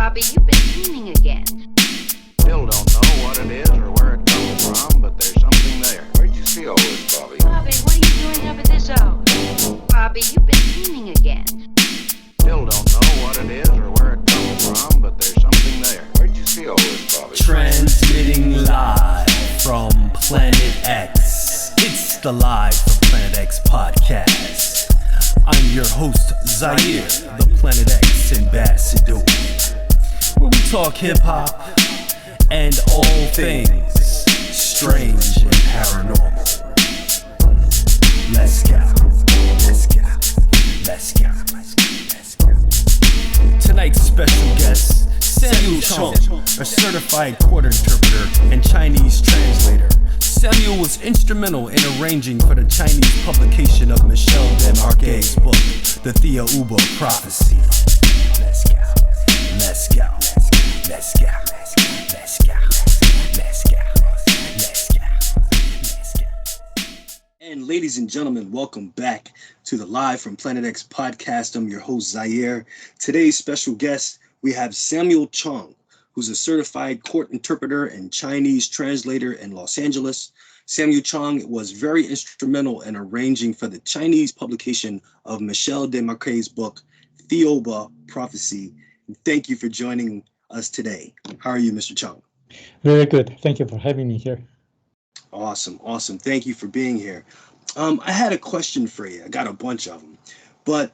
Bobby, you've been dreaming again. Still don't know what it is or where it comes from, but there's something there. Where'd you see all this, Bobby? Bobby, what are you doing up at this hour? Bobby, you've been dreaming again. Still don't know what it is or where it comes from, but there's something there. Where'd you see all this, Bobby? Transmitting live from Planet X. It's the Live from Planet X podcast. I'm your host, Zaire, the Planet X ambassador, where we talk hip-hop and all things strange and paranormal. Let's go, let's go, let's go, let's go. Tonight's special guest, Samuel Chong, a certified court interpreter and Chinese translator. Samuel was instrumental in arranging for the Chinese publication of Michel Desmarquet's book, The Thiaoouba Prophecy. Let's go, let's go, let's go, let's go, let's go, let's go, let's go. And ladies and gentlemen, welcome back to the Live from Planet X podcast. I'm your host, Zaire. Today's special guest, we have Samuel Chong, who's a certified court interpreter and Chinese translator in Los Angeles. Samuel Chong was very instrumental in arranging for the Chinese publication of Michel Desmarquet's book, Thiaoouba Prophecy. And thank you for joining us today. How are you, Mr. Chong? Very good. Thank you for having me here. Awesome, awesome. Thank you for being here. I had a question for you. I got a bunch of them, but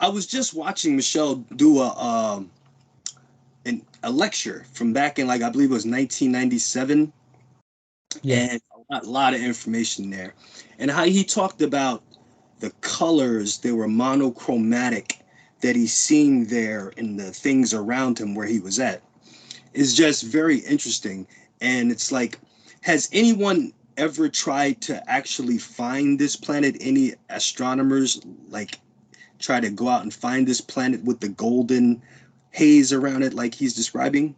I was just watching Michel do a lecture from back in, I believe it was 1997. Yes. And a lot of information there. And how he talked about the colors, they were monochromatic, that he's seeing there in the things around him where he was at, is just very interesting. And it's like, has anyone ever tried to actually find this planet? Any astronomers try to go out and find this planet with the golden haze around it like he's describing?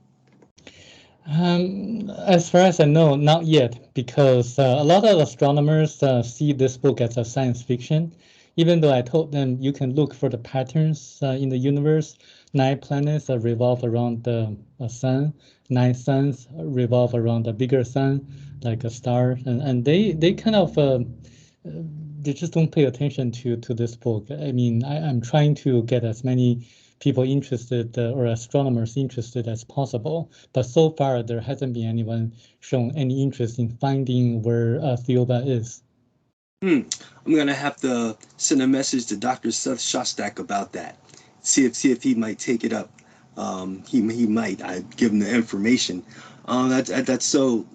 As far as I know, not yet, because a lot of astronomers see this book as a science fiction, even though I told them you can look for the patterns in the universe. 9 planets revolve around the sun, 9 suns revolve around a bigger sun, like a star, and they kind of they just don't pay attention to this book. I mean, I'm trying to get as many people interested or astronomers interested as possible, but so far there hasn't been anyone shown any interest in finding where Thiaoouba is. I'm gonna have to send a message to Dr. Seth Shostak about that. See if he might take it up. He might. I give him the information. That's so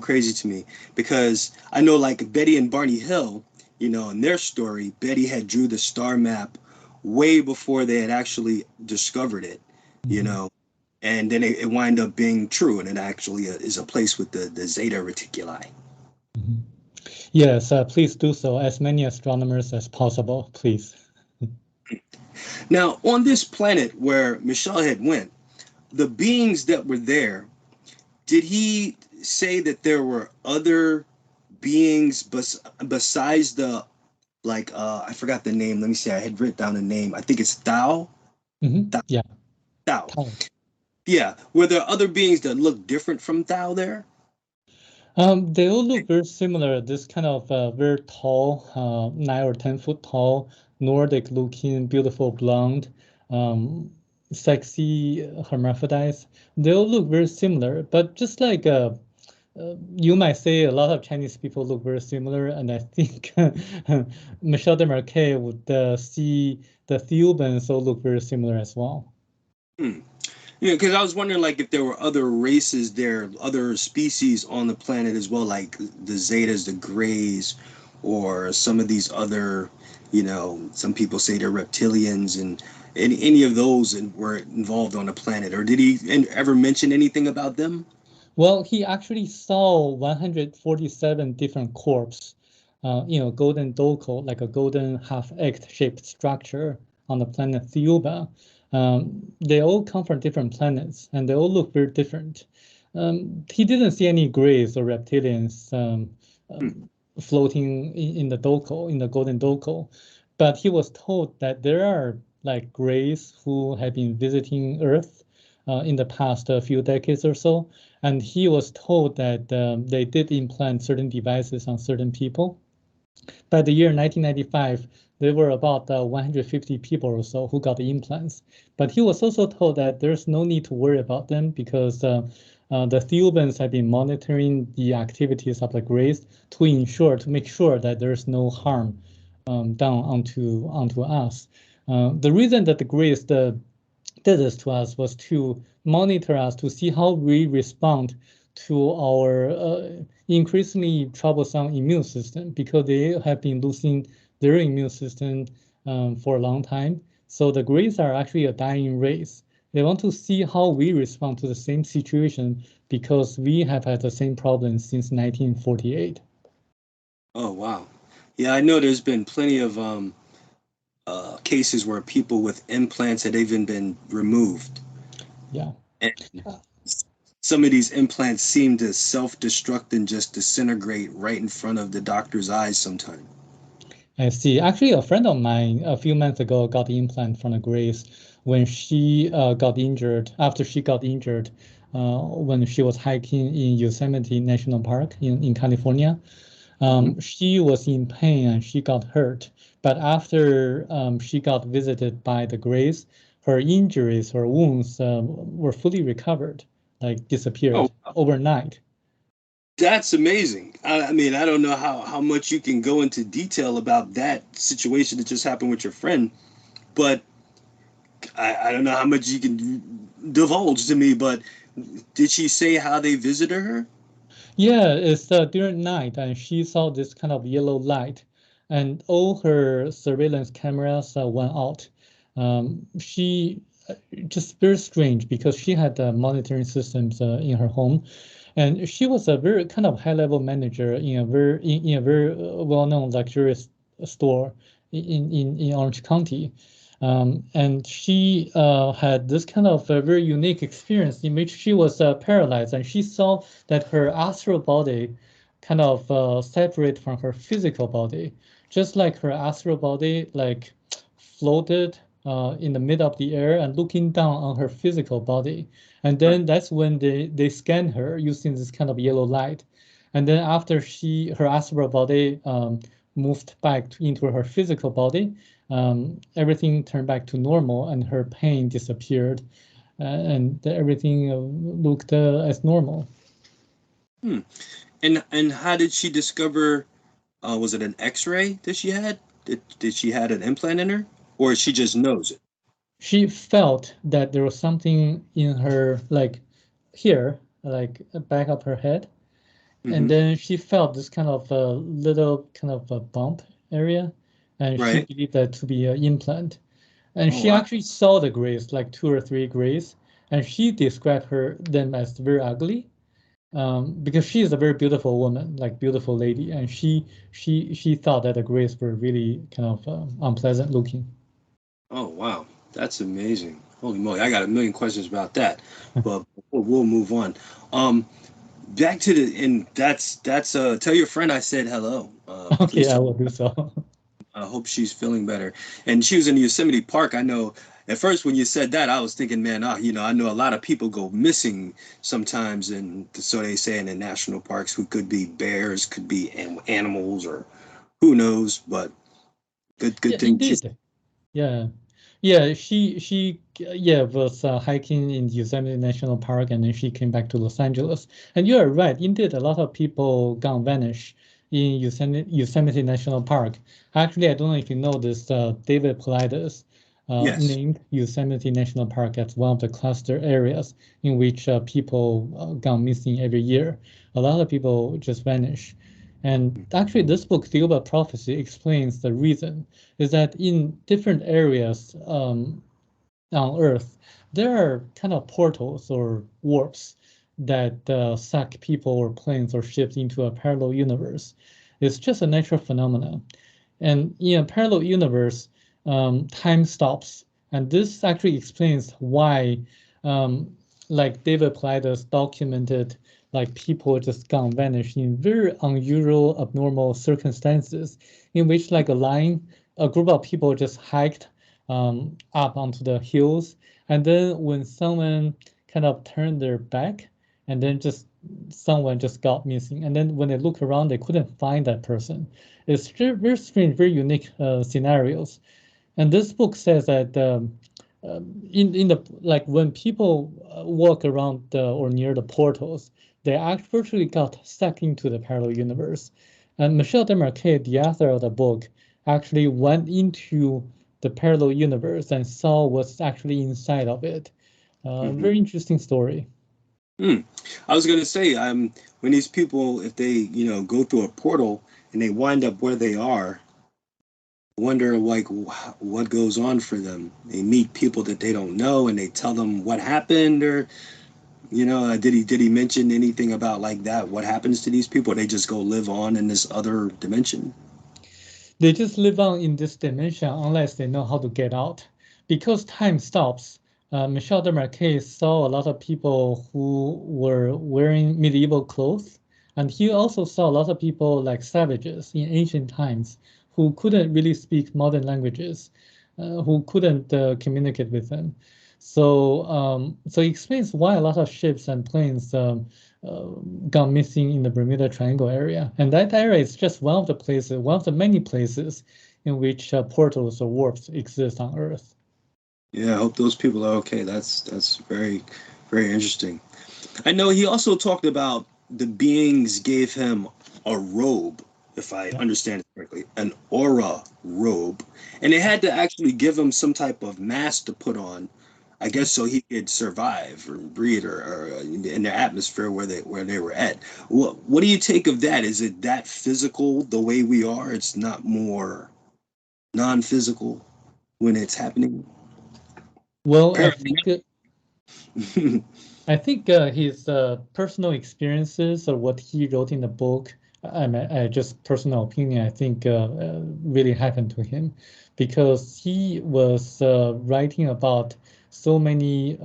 crazy to me, because I know Betty and Barney Hill, in their story, Betty had drew the star map way before they had actually discovered it, and then it wind up being true, and it actually is a place with the Zeta Reticuli. Mm-hmm. Yes, please do so. As many astronomers as possible, please. Now, on this planet where Michel had went, the beings that were there, did he say that there were other beings besides the I forgot the name. Let me see. I had written down a name. I think it's Tao. Mm-hmm. Tao. Yeah. Tao. Tao. Yeah. Were there other beings that look different from Tao there? They all look very similar. This kind of very tall, 9 or 10 foot tall, Nordic looking, beautiful blonde, sexy hermaphrodites. They all look very similar, but just like you might say a lot of Chinese people look very similar, and I think Michel Desmarquet would see the Thiaoubans all look very similar as well. Yeah, because I was wondering if there were other races there, other species on the planet as well, like the Zetas, the Greys, or some of these other, some people say they're reptilians, and any of those were involved on the planet. Or did he ever mention anything about them? Well, he actually saw 147 different corpses, golden dolicho, like a golden half-egg shaped structure on the planet Thiaoouba. They all come from different planets, and they all look very different. He didn't see any greys or reptilians floating in the dolicho, in the golden dolicho, but he was told that there are greys who have been visiting Earth in the past few decades or so. And he was told that they did implant certain devices on certain people. By the year 1995, there were about 150 people or so who got the implants. But he was also told that there's no need to worry about them because the Thiaoubans have been monitoring the activities of the grays to make sure that there's no harm done onto us. The reason that the grays did this to us was to monitor us to see how we respond to our increasingly troublesome immune system, because they have been losing their immune system for a long time. So the Greys are actually a dying race. They want to see how we respond to the same situation because we have had the same problem since 1948. Oh, wow. Yeah, I know there's been plenty of cases where people with implants had even been removed. Yeah. And some of these implants seem to self-destruct and just disintegrate right in front of the doctor's eyes sometimes. I see. Actually, a friend of mine a few months ago got the implant from the Grace when she got injured. After she got injured, when she was hiking in Yosemite National Park in California, she was in pain and she got hurt. But after she got visited by the Grace, her injuries, her wounds were fully recovered, like disappeared overnight. That's amazing. I mean, I don't know how much you can go into detail about that situation that just happened with your friend, but I don't know how much you can divulge to me, but did she say how they visited her? Yeah, it's during night, and she saw this kind of yellow light, and all her surveillance cameras went out. She just very strange because she had monitoring systems in her home, and she was a very kind of high-level manager in a very well-known luxurious store in Orange County. And she had this kind of a very unique experience in which she was paralyzed, and she saw that her astral body kind of separate from her physical body, just like her astral body like floated in the middle of the air and looking down on her physical body. And then that's when they scanned her using this kind of yellow light. And then after her astral body moved back into her physical body, everything turned back to normal and her pain disappeared, and everything looked as normal. And how did she discover? Was it an X-ray that she had? Did she had an implant in her, or she just knows it? She felt that there was something in her, like here, like back of her head. And then she felt this kind of a little kind of a bump area, and she believed that to be an implant. And she actually saw the grays, like 2 or 3 grays, and she described them as very ugly, because she is a very beautiful woman, like beautiful lady, and she thought that the grays were really kind of unpleasant looking. Oh wow, that's amazing! Holy moly, I got a million questions about that, but we'll move on. Back to that's tell your friend I said hello. Okay, I will do so. I hope she's feeling better. And she was in Yosemite Park. I know at first when you said that, I was thinking, man, I know a lot of people go missing sometimes, and so they say in the national parks, who could be bears, could be animals, or who knows. But good thing. Indeed. Yeah, she was hiking in Yosemite National Park, and then she came back to Los Angeles. And you are right, indeed, a lot of people gone vanish in Yosemite National Park. Actually, I don't know if you know this, David Paulides named Yosemite National Park as one of the cluster areas in which people gone missing every year. A lot of people just vanish. And actually, this book, Thiaoouba Prophecy, explains the reason is that in different areas on Earth, there are kind of portals or warps that suck people or planes or ships into a parallel universe. It's just a natural phenomenon. And in a parallel universe, time stops. And this actually explains why, like David Paulides documented, like people just gone vanish in very unusual, abnormal circumstances, in which like a group of people just hiked up onto the hills, and then when someone kind of turned their back, and then just someone just got missing. And then when they look around, they couldn't find that person. It's very strange, very unique scenarios. And this book says that in the like when people walk around or near the portals, they actually got sucked into the parallel universe. And Michel Desmarquet, the author of the book, actually went into the parallel universe and saw what's actually inside of it. Very interesting story. I was going to say, when these people, if they, go through a portal and they wind up where they are, wonder like what goes on for them. They meet people that they don't know and they tell them what happened, or did he mention anything about like that? What happens to these people? Or they just go live on in this other dimension? They just live on in this dimension unless they know how to get out. Because time stops, Michel Desmarquet saw a lot of people who were wearing medieval clothes, and he also saw a lot of people like savages in ancient times who couldn't really speak modern languages, who couldn't communicate with them. So it explains why a lot of ships and planes gone missing in the Bermuda Triangle area. And that area is just one of the places, one of the many places in which portals or warps exist on Earth. Yeah, I hope those people are okay. That's very, very interesting. I know he also talked about the beings gave him a robe, if I understand it correctly, an aura robe, and they had to actually give him some type of mask to put on, I guess, so he could survive or breathe or in their atmosphere where they were at. What do you take of that? Is it that physical the way we are? It's not more non-physical when it's happening? Well, I think his personal experiences or what he wrote in the book, just personal opinion, I think really happened to him because he was writing about so many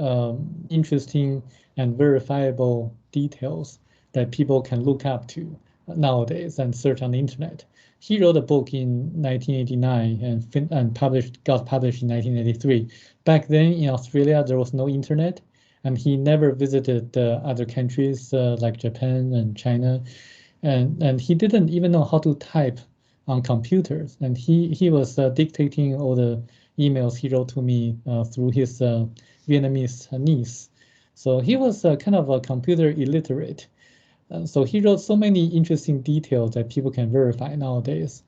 interesting and verifiable details that people can look up to nowadays and search on the internet. He wrote a book in 1989 and got published in 1983. Back then in Australia, there was no internet, and he never visited other countries like Japan and China, and he didn't even know how to type on computers. And he was dictating all the emails he wrote to me through his Vietnamese niece. So he was kind of a computer illiterate. So he wrote so many interesting details that people can verify nowadays.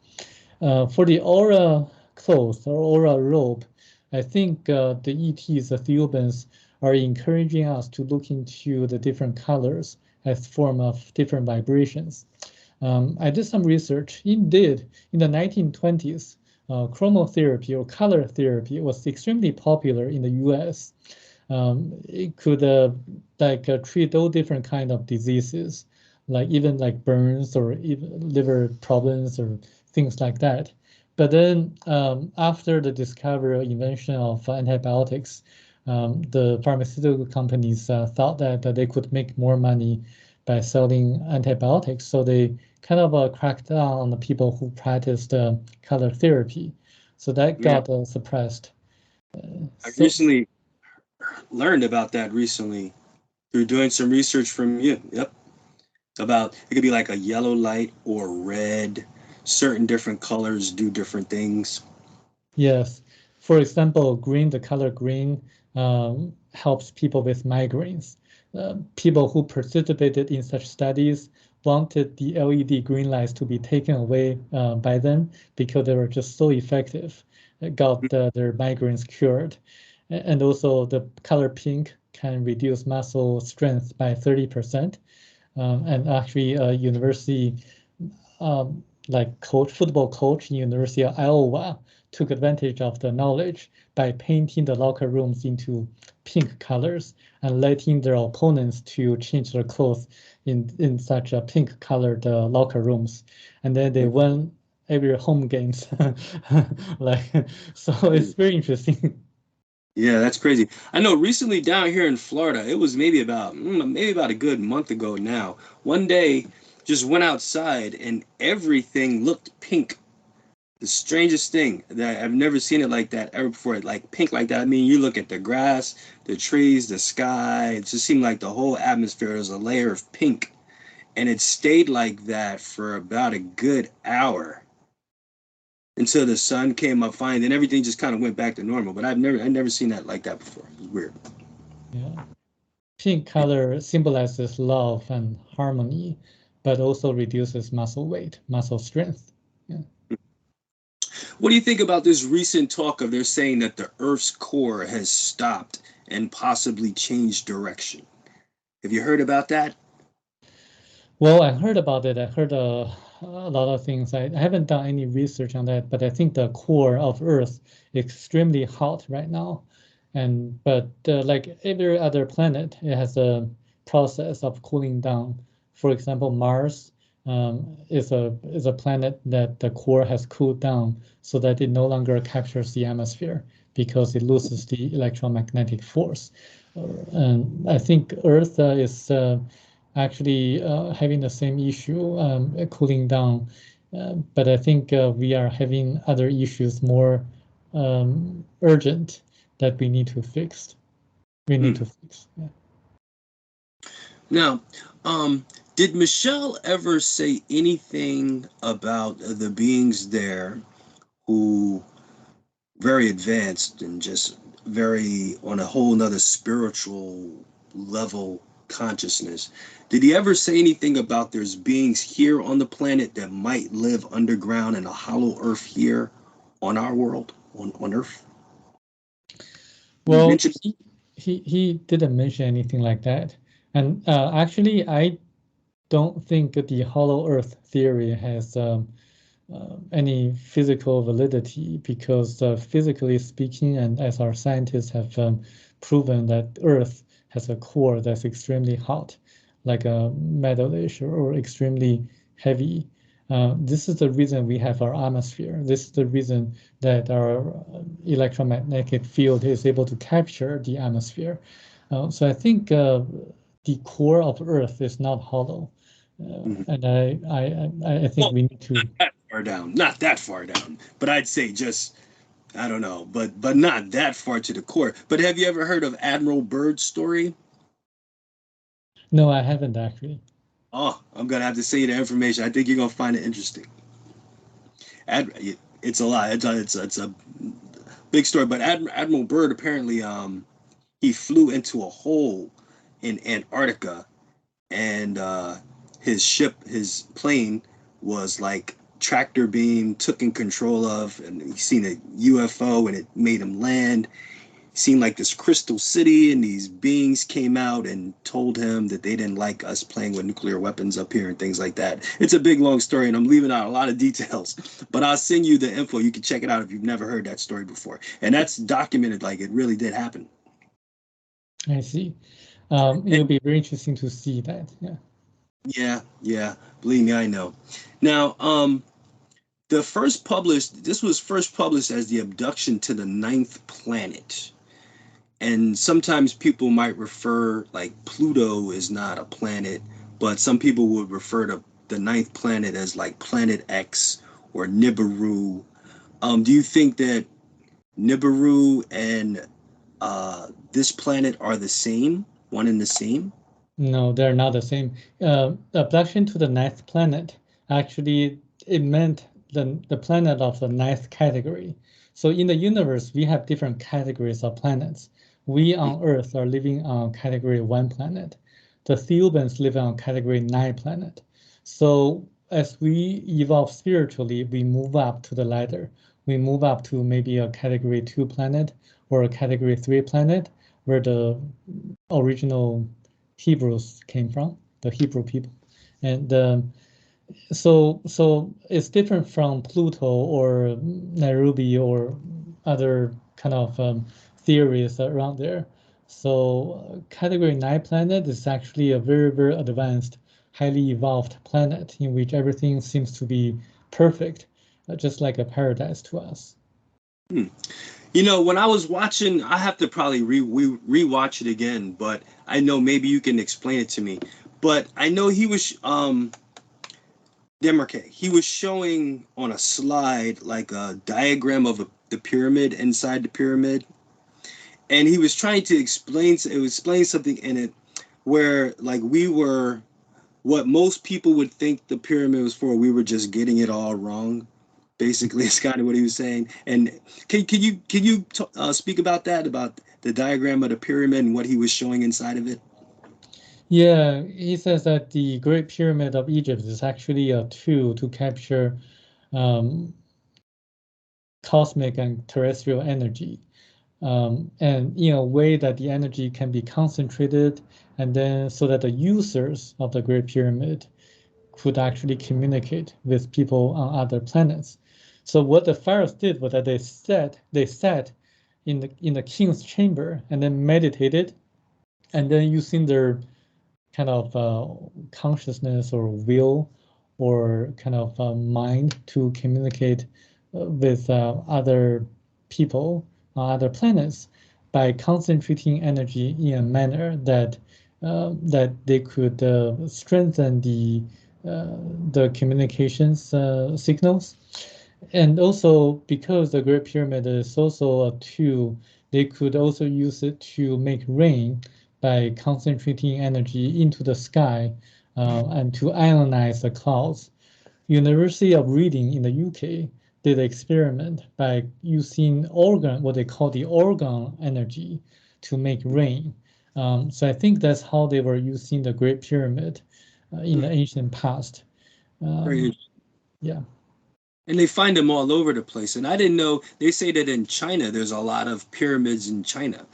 For the aura cloth or aura robe, I think the ETs, the Thiaoubans, are encouraging us to look into the different colors as form of different vibrations. I did some research. Indeed, in the 1920s, chromotherapy or color therapy was extremely popular in the US. It could treat all different kind of diseases, like even like burns or even liver problems or things like that. But then after the discovery or invention of antibiotics, the pharmaceutical companies thought that they could make more money by selling antibiotics. So they kind of cracked down on the people who practiced color therapy. So that got suppressed. I recently learned about that recently through doing some research from you. Yep. About it could be like a yellow light or red. Certain different colors do different things. Yes. For example, green, the color green helps people with migraines. People who participated in such studies wanted the LED green lights to be taken away by them because they were just so effective. It got their migraines cured. And also the color pink can reduce muscle strength by 30%. And actually a university football coach in University of Iowa took advantage of the knowledge by painting the locker rooms into pink colors and letting their opponents to change their clothes in such a pink colored locker rooms. And then they won every home games. So it's very interesting. Yeah, that's crazy. I know recently down here in Florida, it was maybe about a good month ago now. One day, just went outside and everything looked pink. the strangest thing that I've never seen it like that ever before. Like pink like that. I mean, you look at the grass, the trees, the sky. It just seemed like the whole atmosphere was a layer of pink, and it stayed like that for about a good hour until the sun came up fine. Then everything just kind of went back to normal. But I've never seen that like that before. It was weird. Yeah. Pink color symbolizes love and harmony, but also reduces muscle weight, muscle strength. Yeah. What do you think about this recent talk of they're saying that the Earth's core has stopped and possibly changed direction? Have you heard about that? Well, I heard about it. I heard a lot of things. I haven't done any research on that, but I think the core of Earth is extremely hot right now. But like every other planet, it has a process of cooling down. For example, Mars is a planet that the core has cooled down so that it no longer captures the atmosphere because it loses the electromagnetic force. And I think Earth is actually having the same issue, cooling down. But I think we are having other issues more urgent that we need to fix. We need to fix. Yeah. Now, did Michelle ever say anything about the beings there who very advanced and just very on a whole nother spiritual level consciousness? Did he ever say anything about there's beings here on the planet that might live underground in a hollow earth here on our world, on Earth? Well, he didn't mention anything like that. And actually, I don't think the hollow earth theory has any physical validity because physically speaking, and as our scientists have proven that Earth has a core that's extremely hot, like a metalish or extremely heavy. This is the reason we have our atmosphere. This is the reason that our electromagnetic field is able to capture the atmosphere. So I think the core of Earth is not hollow. And I think we need to not that far down, but I'd say just, I don't know, but not that far to the core. But have you ever heard of Admiral Byrd's story? No, I haven't actually. Oh, I'm gonna have to send you the information. I think you're gonna find it interesting. It's a lot. It's a big story. But Admiral Byrd apparently he flew into a hole in Antarctica, and his plane was like tractor beam taken control of, and he seen a UFO and it made him land. Seemed like this crystal city, and these beings came out and told him that they didn't like us playing with nuclear weapons up here and things like that. It's a big, long story, and I'm leaving out a lot of details, but I'll send you the info. You can check it out if you've never heard that story before. And that's documented, like it really did happen. I see. It'll be very interesting to see that. Yeah. Believe me, I know. Now, this was first published as the Abduction to the 9th Planet. And sometimes people might refer, like Pluto is not a planet, but some people would refer to the 9th planet as like Planet X or Nibiru. Do you think that Nibiru and this planet are the same, one and the same? No, they're not the same. Abduction to the 9th planet, actually, it meant the planet of the 9th category. So in the universe, we have different categories of planets. We on Earth are living on category 1 planet. The Thiaoubans live on category 9 planet. So as we evolve spiritually, we move up to the ladder. We move up to maybe a category 2 planet or a category 3 planet, where the original Hebrews came from, the Hebrew people. And so it's different from Pluto or Nairobi or other kind of theories around there. So category 9 planet is actually a very, very advanced, highly evolved planet in which everything seems to be perfect, just like a paradise to us. You know, when I was watching, I have to probably re-watch it again, but I know maybe you can explain it to me. But I know he was, Desmarquet. He was showing on a slide like a diagram of the pyramid inside the pyramid, and he was trying to explain something in it where like we were what most people would think the pyramid was for. We were just getting it all wrong. Basically, it's kind of what he was saying. And can you speak about that, about the diagram of the pyramid and what he was showing inside of it? Yeah, he says that the Great Pyramid of Egypt is actually a tool to capture cosmic and terrestrial energy, and in a way that the energy can be concentrated, and then so that the users of the Great Pyramid could actually communicate with people on other planets. So what the pharaohs did was that they sat in the king's chamber and then meditated, and then using their kind of consciousness or will or kind of mind to communicate with other people on other planets by concentrating energy in a manner that that they could strengthen the communications signals. And also because the Great Pyramid is also a tool, they could also use it to make rain by concentrating energy into the sky and to ionize the clouds. University of Reading in the UK did an experiment by using what they call the organ energy to make rain. So I think that's how they were using the Great Pyramid in the ancient past. Very Yeah. And they find them all over the place. And I didn't know, they say that in China, there's a lot of pyramids in China.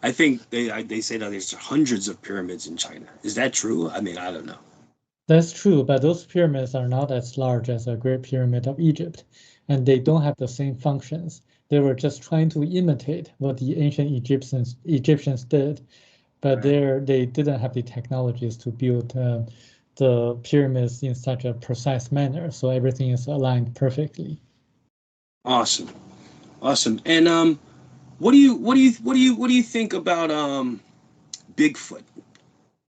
I think they say that there's hundreds of pyramids in China. Is that true? I mean, I don't know. That's true, but those pyramids are not as large as the Great Pyramid of Egypt, and they don't have the same functions. They were just trying to imitate what the ancient Egyptians did, but Right. they didn't have the technologies to build the pyramids in such a precise manner, so everything is aligned perfectly. Awesome. Awesome. And what do you think about Bigfoot?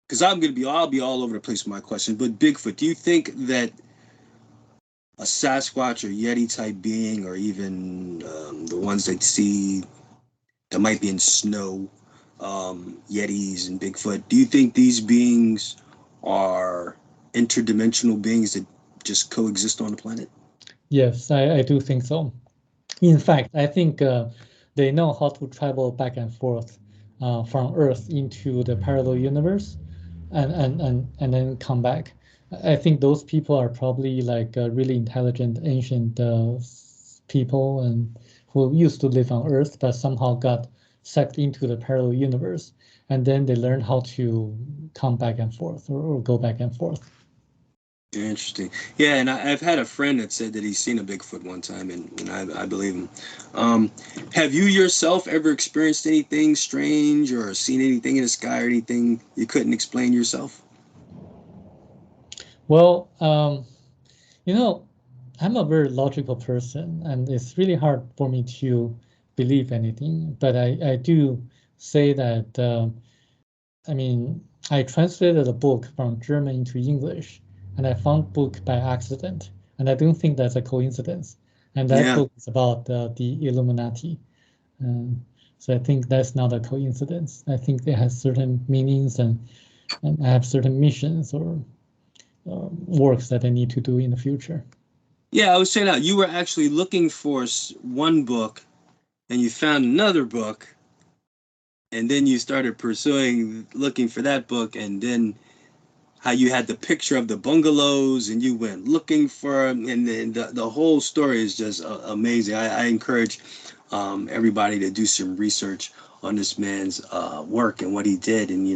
Because I'll be all over the place with my question, but Bigfoot, do you think that a Sasquatch or Yeti type being, or even the ones that see that might be in snow, Yetis and Bigfoot, do you think these beings are interdimensional beings that just coexist on the planet? Yes, I do think so. In fact, I think they know how to travel back and forth from Earth into the parallel universe and then come back. I think those people are probably like really intelligent ancient people and who used to live on Earth but somehow got sucked into the parallel universe, and then they learned how to come back and forth or go back and forth. Interesting. Yeah, and I've had a friend that said that he's seen a Bigfoot one time, and I believe him. Have you yourself ever experienced anything strange or seen anything in the sky or anything you couldn't explain yourself? Well, you know, I'm a very logical person, and it's really hard for me to believe anything. But I do say that, I mean, I translated a book from German into English, and I found book by accident, and I don't think that's a coincidence. And that Yeah. book is about the Illuminati. So I think that's not a coincidence. I think they have certain meanings and have certain missions or works that they need to do in the future. Yeah, I was saying that you were actually looking for one book and you found another book, and then you started looking for that book, and then how you had the picture of the bungalows and you went looking for them, and then the whole story is just amazing. I encourage everybody to do some research on this man's work and what he did, and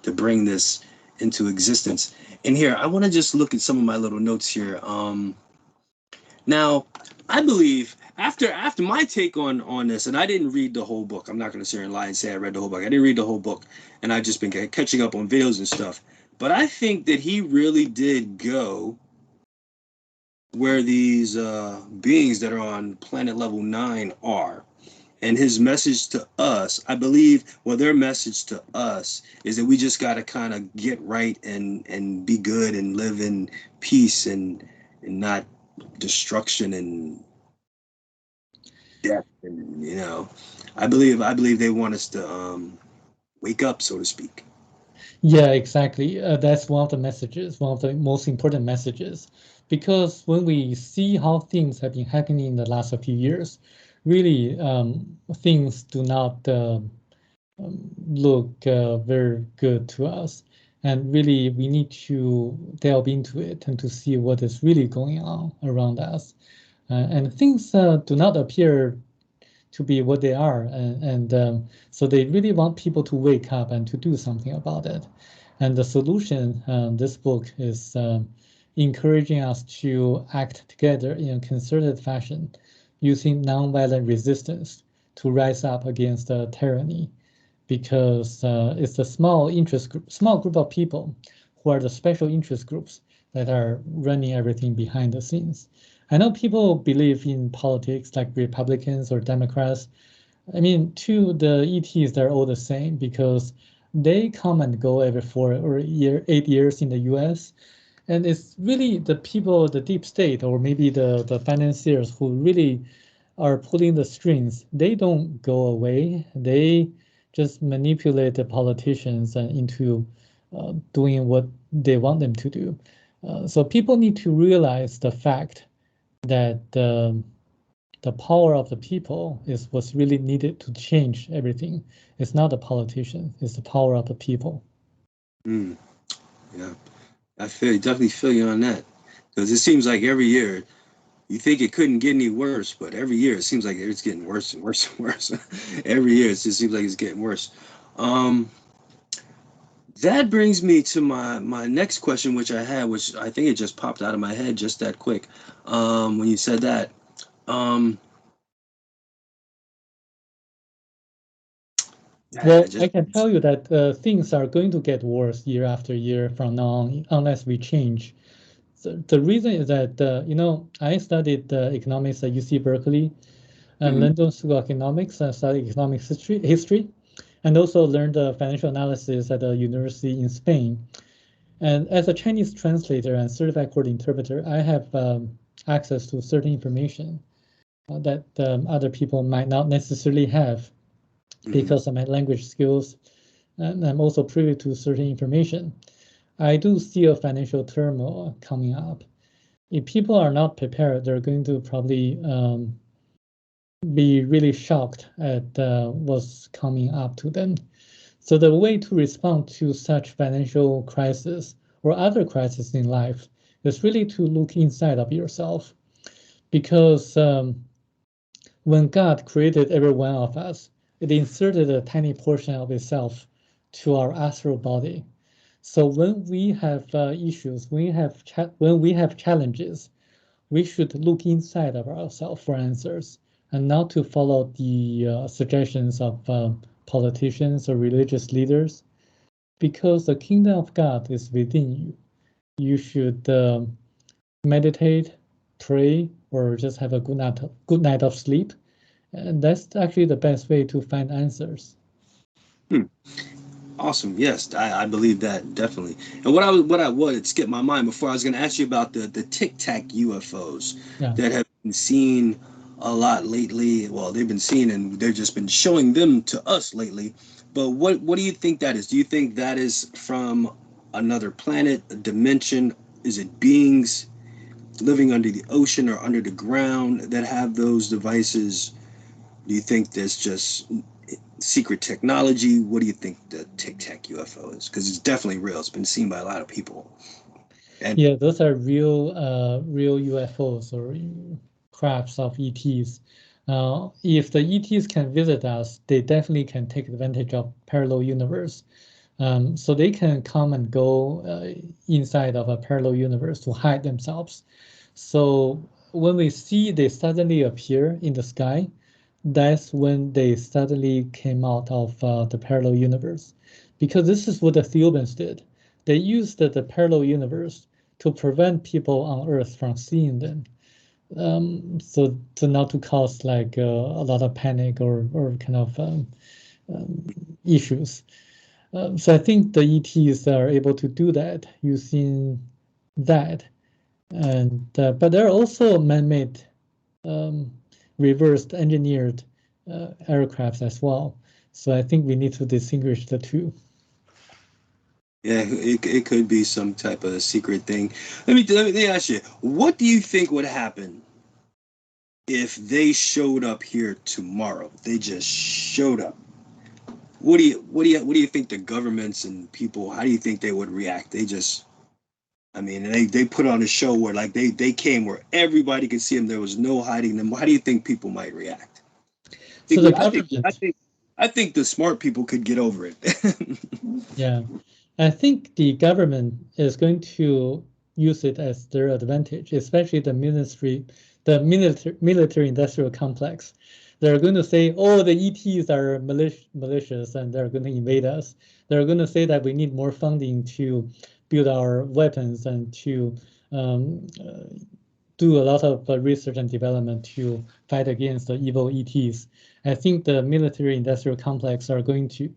to bring this into existence. And here I want to just look at some of my little notes here. Now, I believe after my take on this, and I didn't read the whole book. I'm not going to sit here and lie and say I read the whole book. I didn't read the whole book, and I've just been catching up on videos and stuff. But I think that he really did go where these beings that are on planet level 9 are. And his message to us, I believe, well, their message to us is that we just got to kind of get right and be good and live in peace and not destruction and death. And I believe they want us to wake up, so to speak. Yeah, exactly. That's one of the messages, one of the most important messages, because when we see how things have been happening in the last few years, really things do not look very good to us. And really, we need to delve into it and to see what is really going on around us. And things do not appear to be what they are. And so they really want people to wake up and to do something about it. And the solution, this book is encouraging us to act together in a concerted fashion, using nonviolent resistance to rise up against tyranny, because it's a small group of people who are the special interest groups that are running everything behind the scenes. I know people believe in politics like Republicans or Democrats. I mean, to the ETs, they're all the same because they come and go every 8 years in the US. And it's really the people, the deep state, or maybe the financiers who really are pulling the strings. They don't go away. They just manipulate the politicians into doing what they want them to do. So people need to realize the fact that the power of the people is what's really needed to change everything. It's not the politicians, it's the power of the people. Yeah, definitely feel you on that, because it seems like every year you think it couldn't get any worse, but every year it seems like it's getting worse and worse and worse. Every year it just seems like it's getting worse. That brings me to my next question, which I had, which I think it just popped out of my head just that quick when you said that. Well, I can tell you that things are going to get worse year after year from now on, unless we change. So the reason is that, I studied economics at UC Berkeley and London School of Economics. I studied economics history, and also learned financial analysis at a university in Spain. And as a Chinese translator and certified court interpreter, I have access to certain information that other people might not necessarily have because of my language skills. And I'm also privy to certain information. I do see a financial turmoil coming up. If people are not prepared, they're going to probably be really shocked at what's coming up to them. So the way to respond to such financial crisis or other crises in life is really to look inside of yourself, because when God created every one of us, it inserted a tiny portion of itself to our astral body. So when we have issues, when we have challenges, we should look inside of ourselves for answers, and not to follow the suggestions of politicians or religious leaders, because the kingdom of God is within you. You should meditate, pray, or just have a good night of sleep. And that's actually the best way to find answers. Awesome. Yes, I believe that definitely. And what it skipped my mind before, I was going to ask you about the Tic Tac UFOs that have been seen a lot lately. Well, they've been seen and they've just been showing them to us lately. But what do you think that is? Do you think that is from another planet, a dimension? Is it beings living under the ocean or under the ground that have those devices? Do you think there's just secret technology? What do you think the Tic Tac UFO is? Because it's definitely real. It's been seen by a lot of people. And yeah, those are real UFOs or crafts of ETs. If the ETs can visit us, they definitely can take advantage of parallel universe. So they can come and go inside of a parallel universe to hide themselves. So when we see they suddenly appear in the sky, that's when they suddenly came out of the parallel universe. Because this is what the Thiaoubans did. They used the parallel universe to prevent people on Earth from seeing them. So not to cause like a lot of panic or kind of issues. So I think the ETs are able to do that using that. And but there are also man-made, reversed engineered aircrafts as well. So I think we need to distinguish the two. Yeah, it could be some type of secret thing. Let me ask you, what do you think would happen if they showed up here tomorrow? They just showed up. What do you think the governments and people, how do you think they would react? I mean, they put on a show where like they came where everybody could see them. There was no hiding them. How do you think people might react? So the government, I think the smart people could get over it. yeah, I think the government is going to use it as their advantage, especially the military industrial complex. They're going to say, oh, the ETs are malicious and they're going to invade us. They're going to say that we need more funding to build our weapons and to do a lot of research and development to fight against the evil ETs. I think the military industrial complex are going to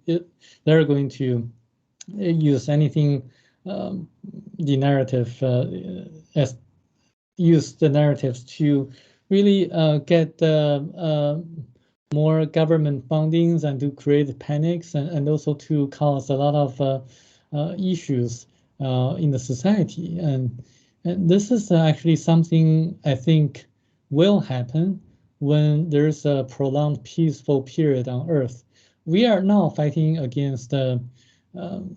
use anything, the narrative as use the narratives to really get more government fundings and to create panics and also to cause a lot of issues in the society. And this is actually something I think will happen when there's a prolonged peaceful period on Earth. We are now fighting against I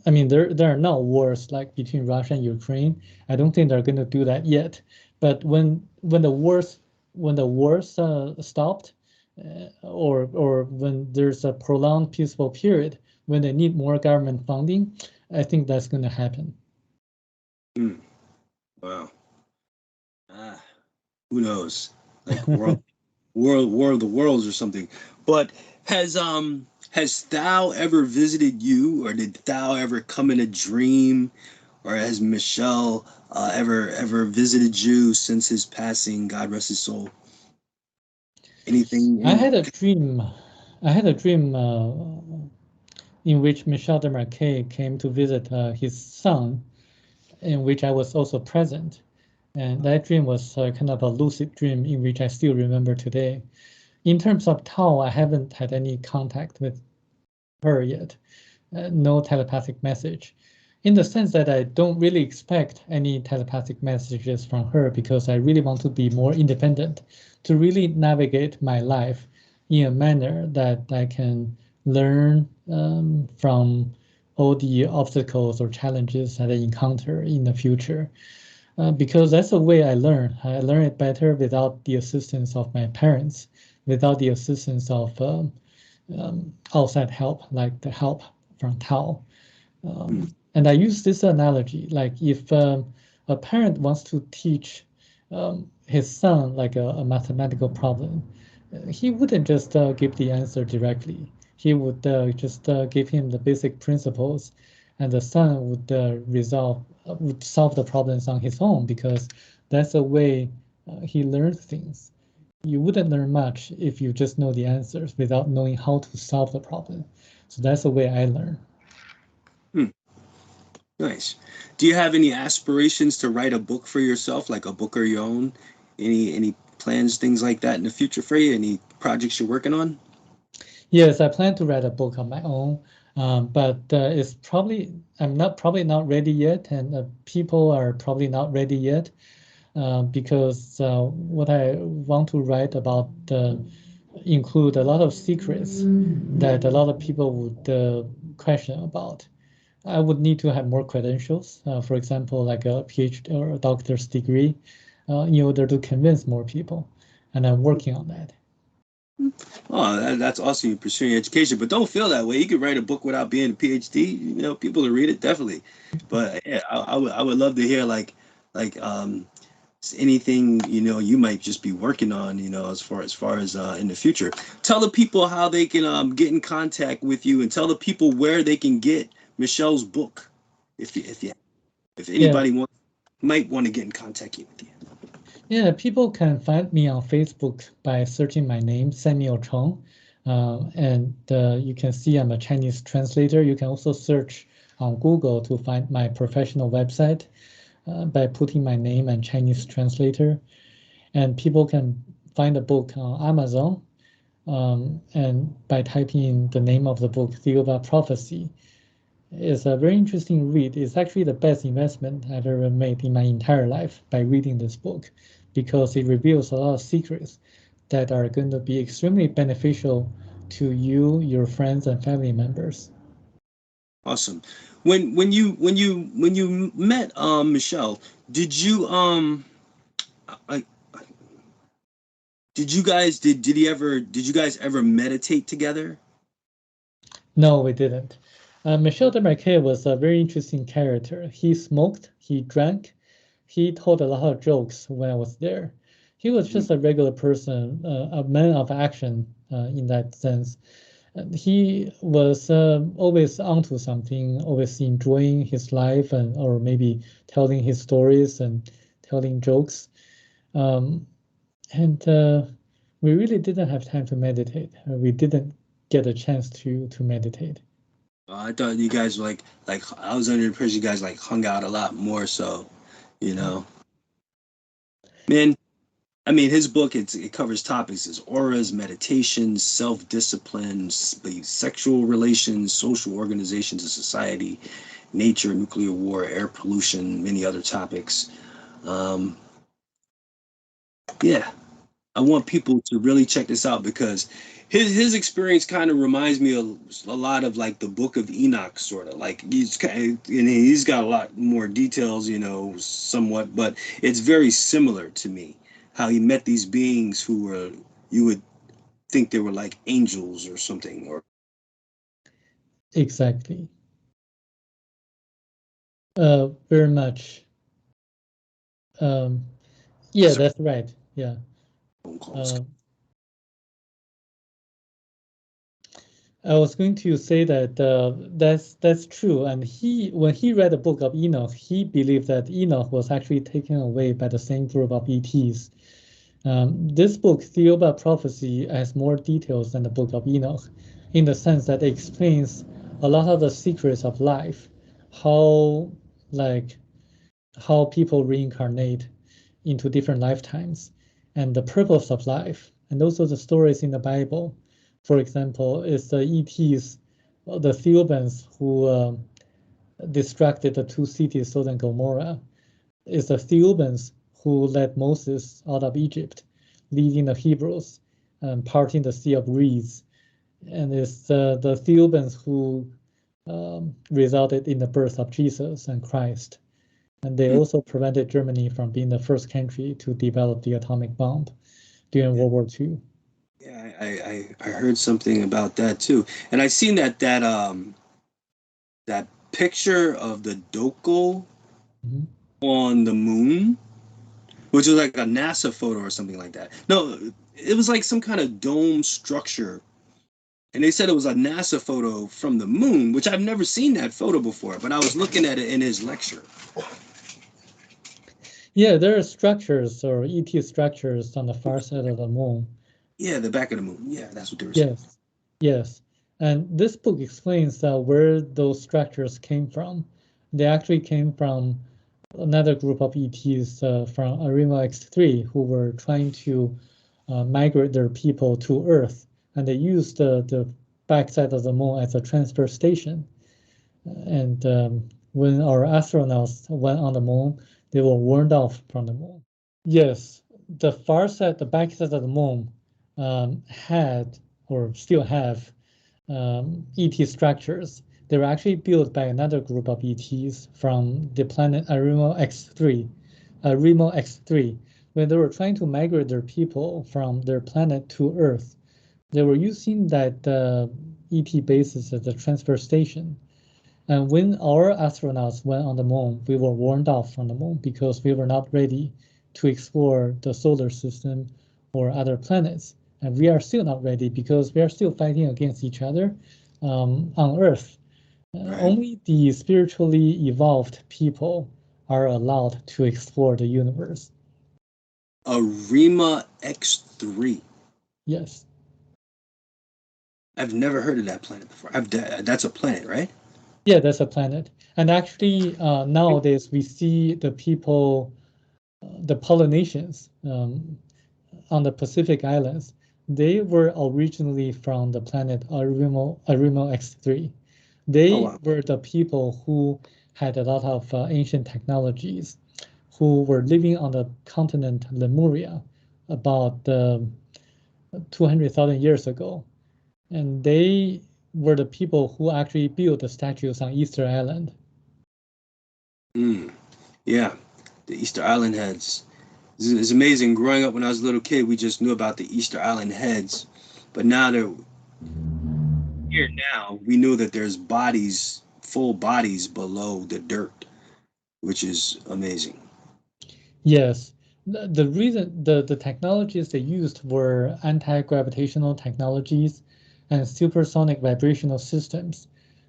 mean, there are now wars like between Russia and Ukraine. I don't think they're going to do that yet. But when the wars stopped, or when there's a prolonged peaceful period, when they need more government funding, I think that's going to happen. Wow. Who knows? Like war of the worlds or something. But has Thao ever visited you, or did Thao ever come in a dream, or has Michel ever visited you since his passing? God rest his soul. Anything? I had a dream. In which Michel Desmarquet came to visit his son, in which I was also present. And that dream was kind of a lucid dream in which I still remember today. In terms of Thao, I haven't had any contact with her yet. No telepathic message. In the sense that I don't really expect any telepathic messages from her because I really want to be more independent, to really navigate my life in a manner that I can learn from all the obstacles or challenges that I encounter in the future. Because that's the way I learn. I learn it better without the assistance of my parents, without the assistance of outside help, like the help from Thao. And I use this analogy, like if a parent wants to teach his son like a mathematical problem, he wouldn't just give the answer directly. He would just give him the basic principles, and the son would solve the problems on his own because that's the way he learns things. You wouldn't learn much if you just know the answers without knowing how to solve the problem. So that's the way I learn. Nice. Do you have any aspirations to write a book for yourself, like a book of your own? Any plans, things like that in the future for you? Any projects you're working on? Yes, I plan to write a book on my own, but it's probably probably not ready yet, and people are probably not ready yet, because what I want to write about include a lot of secrets that a lot of people would question about. I would need to have more credentials, for example, like a PhD or a doctor's degree, in order to convince more people, and I'm working on that. Oh, that's awesome. You're pursuing education, but don't feel that way. You could write a book without being a PhD. You know, people will read it definitely. But yeah, I would love to hear like anything you might just be working on. As far as in the future. Tell the people how they can get in contact with you, and tell the people where they can get Michel's book. If anybody might want to get in contact with you. Yeah, people can find me on Facebook by searching my name, Samuel Chong. And you can see I'm a Chinese translator. You can also search on Google to find my professional website. by putting my name and Chinese translator. And people can find the book on Amazon, and by typing in the name of the book, Thiaoouba Prophecy. It's a very interesting read. It's actually the best investment I've ever made in my entire life by reading this book, because it reveals a lot of secrets that are going to be extremely beneficial to you, your friends, and family members. Awesome. When you met Michel, did you I, did you guys ever meditate together? No, we didn't. Michel Desmarquet was a very interesting character. He smoked, he drank, he told a lot of jokes when I was there. He was just a regular person, a man of action in that sense. And he was always onto something, always enjoying his life, and or maybe telling his stories and telling jokes. Um, and we really didn't have time to meditate. We didn't get a chance to meditate. I thought you guys were like I was under the impression you guys like hung out a lot more. So, you know, man. I mean, his book it covers topics as auras, meditations, self-discipline, sexual relations, social organizations of society, nature, nuclear war, air pollution, many other topics. Um, yeah, I want people to really check this out because his experience kind of reminds me a lot of like the Book of Enoch, sort of like and he's got a lot more details, you know, somewhat, but it's very similar to me. How he met these beings who were you would think they were like angels or something, or Exactly. Very much. Yeah, that's right. Yeah. phone calls. I was going to say that that's true. And when he read the book of Enoch, he believed that Enoch was actually taken away by the same group of ETs. This book, Thiaoouba Prophecy, has more details than the book of Enoch, in the sense that it explains a lot of the secrets of life, how like how people reincarnate into different lifetimes, and the purpose of life, and also the stories in the Bible. For example, is the ETs, the Thebans who distracted the two cities, Sodom and Gomorrah. Is the Thebans who led Moses out of Egypt, leading the Hebrews, parting the Sea of Reeds. And it's the Thebans who resulted in the birth of Jesus and Christ. And they also prevented Germany from being the first country to develop the atomic bomb during World War II. Yeah, I heard something about that too, and I seen that picture of the Doko Mhm. on the moon, which was like a NASA photo or something like that. No, it was like some kind of dome structure, and they said it was a NASA photo from the moon, which I've never seen that photo before, but I was looking at it in his lecture. Yeah, there are structures or ET structures on the far side of the moon. Yeah, the back of the moon. Yeah, that's what they were saying. Yes, yes. And this book explains where those structures came from. They actually came from another group of ETs from Arima X3 who were trying to migrate their people to Earth. And they used the backside of the moon as a transfer station. And when our astronauts went on the moon, they were warned off from the moon. Yes, the far side, the backside of the moon had or still have ET structures. They were actually built by another group of ETs from the planet Arimo X3. When they were trying to migrate their people from their planet to Earth, they were using that ET basis as a transfer station. And when our astronauts went on the moon, we were warned off from the moon because we were not ready to explore the solar system or other planets. And we are still not ready because we are still fighting against each other on Earth. Right. Only the spiritually evolved people are allowed to explore the universe. Arima X3. Yes. I've never heard of that planet before. That's a planet, right? Yeah, that's a planet. And actually, nowadays we see the people, the Polynesians on the Pacific Islands, they were originally from the planet Arimo X3. They were the people who had a lot of ancient technologies, who were living on the continent Lemuria about 200,000 years ago. And they were the people who actually built the statues on Easter Island. Yeah, the Easter Island heads. It's amazing. Growing up when I was a little kid, we just knew about the Easter Island heads. But now that here now, we know that there's bodies, full bodies below the dirt, which is amazing. Yes. The reason the technologies they used were anti-gravitational technologies and supersonic vibrational systems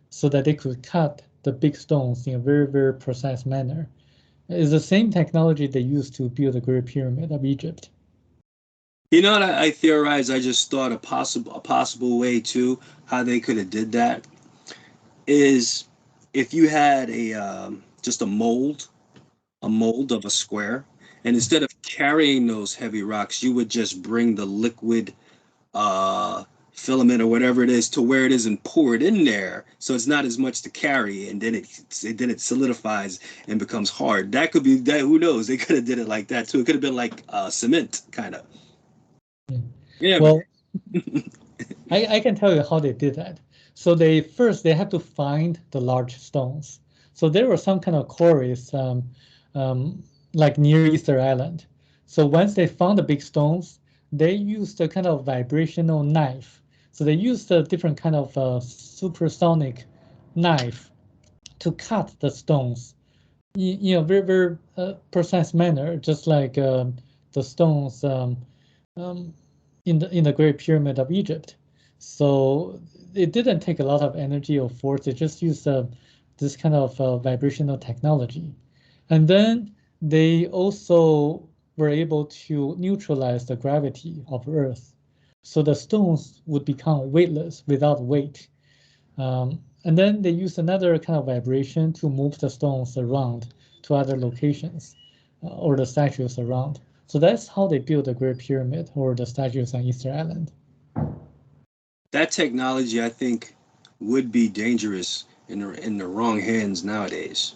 so that they could cut the big stones in a very, very precise manner. It's the same technology they used to build the Great Pyramid of Egypt. You know what I theorized? I just thought a possible way too how they could have did that is if you had a just a mold of a square, and instead of carrying those heavy rocks, you would just bring the liquid filament or whatever it is to where it is and pour it in there, so it's not as much to carry, and then it solidifies and becomes hard. That could be that. Who knows? They could have did it like that too. It could have been like cement, kind of. Yeah. Well, I can tell you how they did that. So they have to find the large stones. So there were some kind of quarries like near Easter Island. So once they found the big stones, they used a kind of vibrational knife. So they used a different kind of supersonic knife to cut the stones in a very, very precise manner, just like the stones in the Great Pyramid of Egypt. So it didn't take a lot of energy or force. It just used this kind of vibrational technology. And then they also were able to neutralize the gravity of Earth. So the stones would become weightless without weight. And then they used another kind of vibration to move the stones around to other locations or the statues around. So that's how they built the Great Pyramid or the statues on Easter Island. That technology, I think, would be dangerous in the wrong hands nowadays.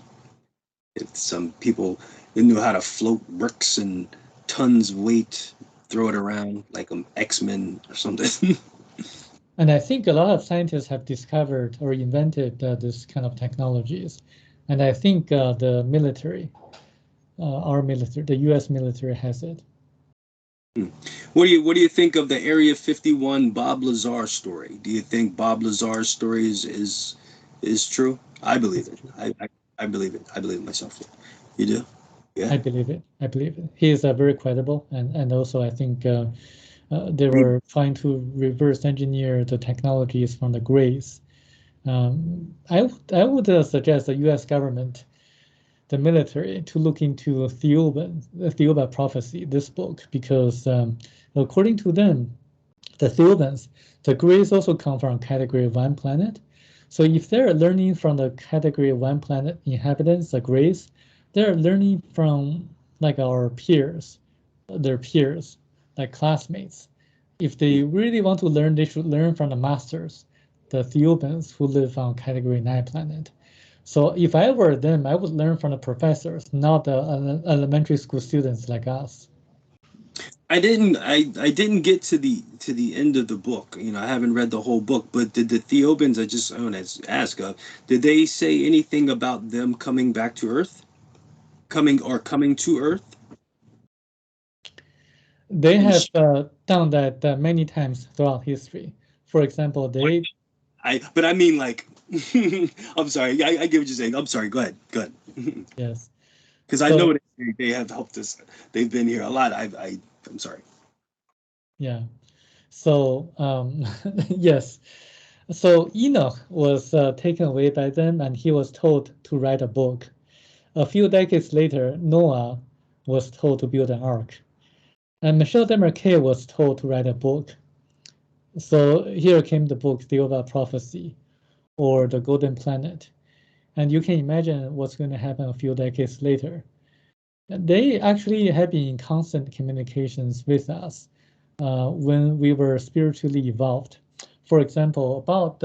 If some people knew how to float bricks and tons of weight, throw it around like X-Men or something. And I think a lot of scientists have discovered or invented this kind of technologies. And I think the military, our military, the U.S. military has it. What do you think of the Area 51 Bob Lazar story? Do you think Bob Lazar's story is true? I believe it. I believe it. I believe it myself. You do? Yeah. I believe it. I believe it. He is very credible, and also I think they were trying to reverse engineer the technologies from the Greys. I would suggest the U.S. government, the military, to look into Thiaoouba Prophecy, this book, because according to them, the Thiaoubans, the Greys also come from Category 1 planet. So if they're learning from the Category 1 planet inhabitants, the Greys, they're learning from like our peers, their peers, like classmates. If they really want to learn, they should learn from the masters, the Thiaoubans who live on Category 9 planet. So if I were them, I would learn from the professors, not the elementary school students like us. I didn't get to the end of the book. You know, I haven't read the whole book, but did the Thiaoubans, I want to ask, did they say anything about them coming back to Earth? Coming to Earth? They have done that many times throughout history. For example, but I mean, like, I'm sorry. I get what you're saying. I'm sorry. Go ahead. Yes. Because I know they have helped us. They've been here a lot. I'm sorry. Yeah. So yes. So Enoch was taken away by them, and he was told to write a book. A few decades later, Noah was told to build an ark, and Michel Desmarquet was told to write a book. So here came the book, Thiaoouba Prophecy, or The Golden Planet. And you can imagine what's going to happen a few decades later. They actually have been in constant communications with us when we were spiritually evolved. For example, about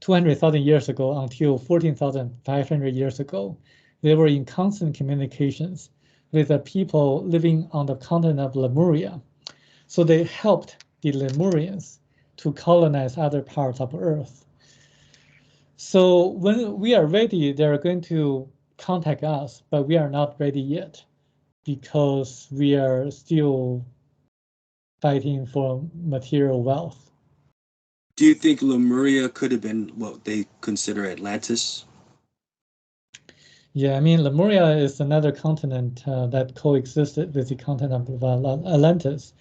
200,000 years ago until 14,500 years ago, they were in constant communications with the people living on the continent of Lemuria. So they helped the Lemurians to colonize other parts of Earth. So when we are ready, they're going to contact us, but we are not ready yet because we are still fighting for material wealth. Do you think Lemuria could have been what they consider Atlantis? Yeah, I mean, Lemuria is another continent that coexisted with the continent of Atlantis.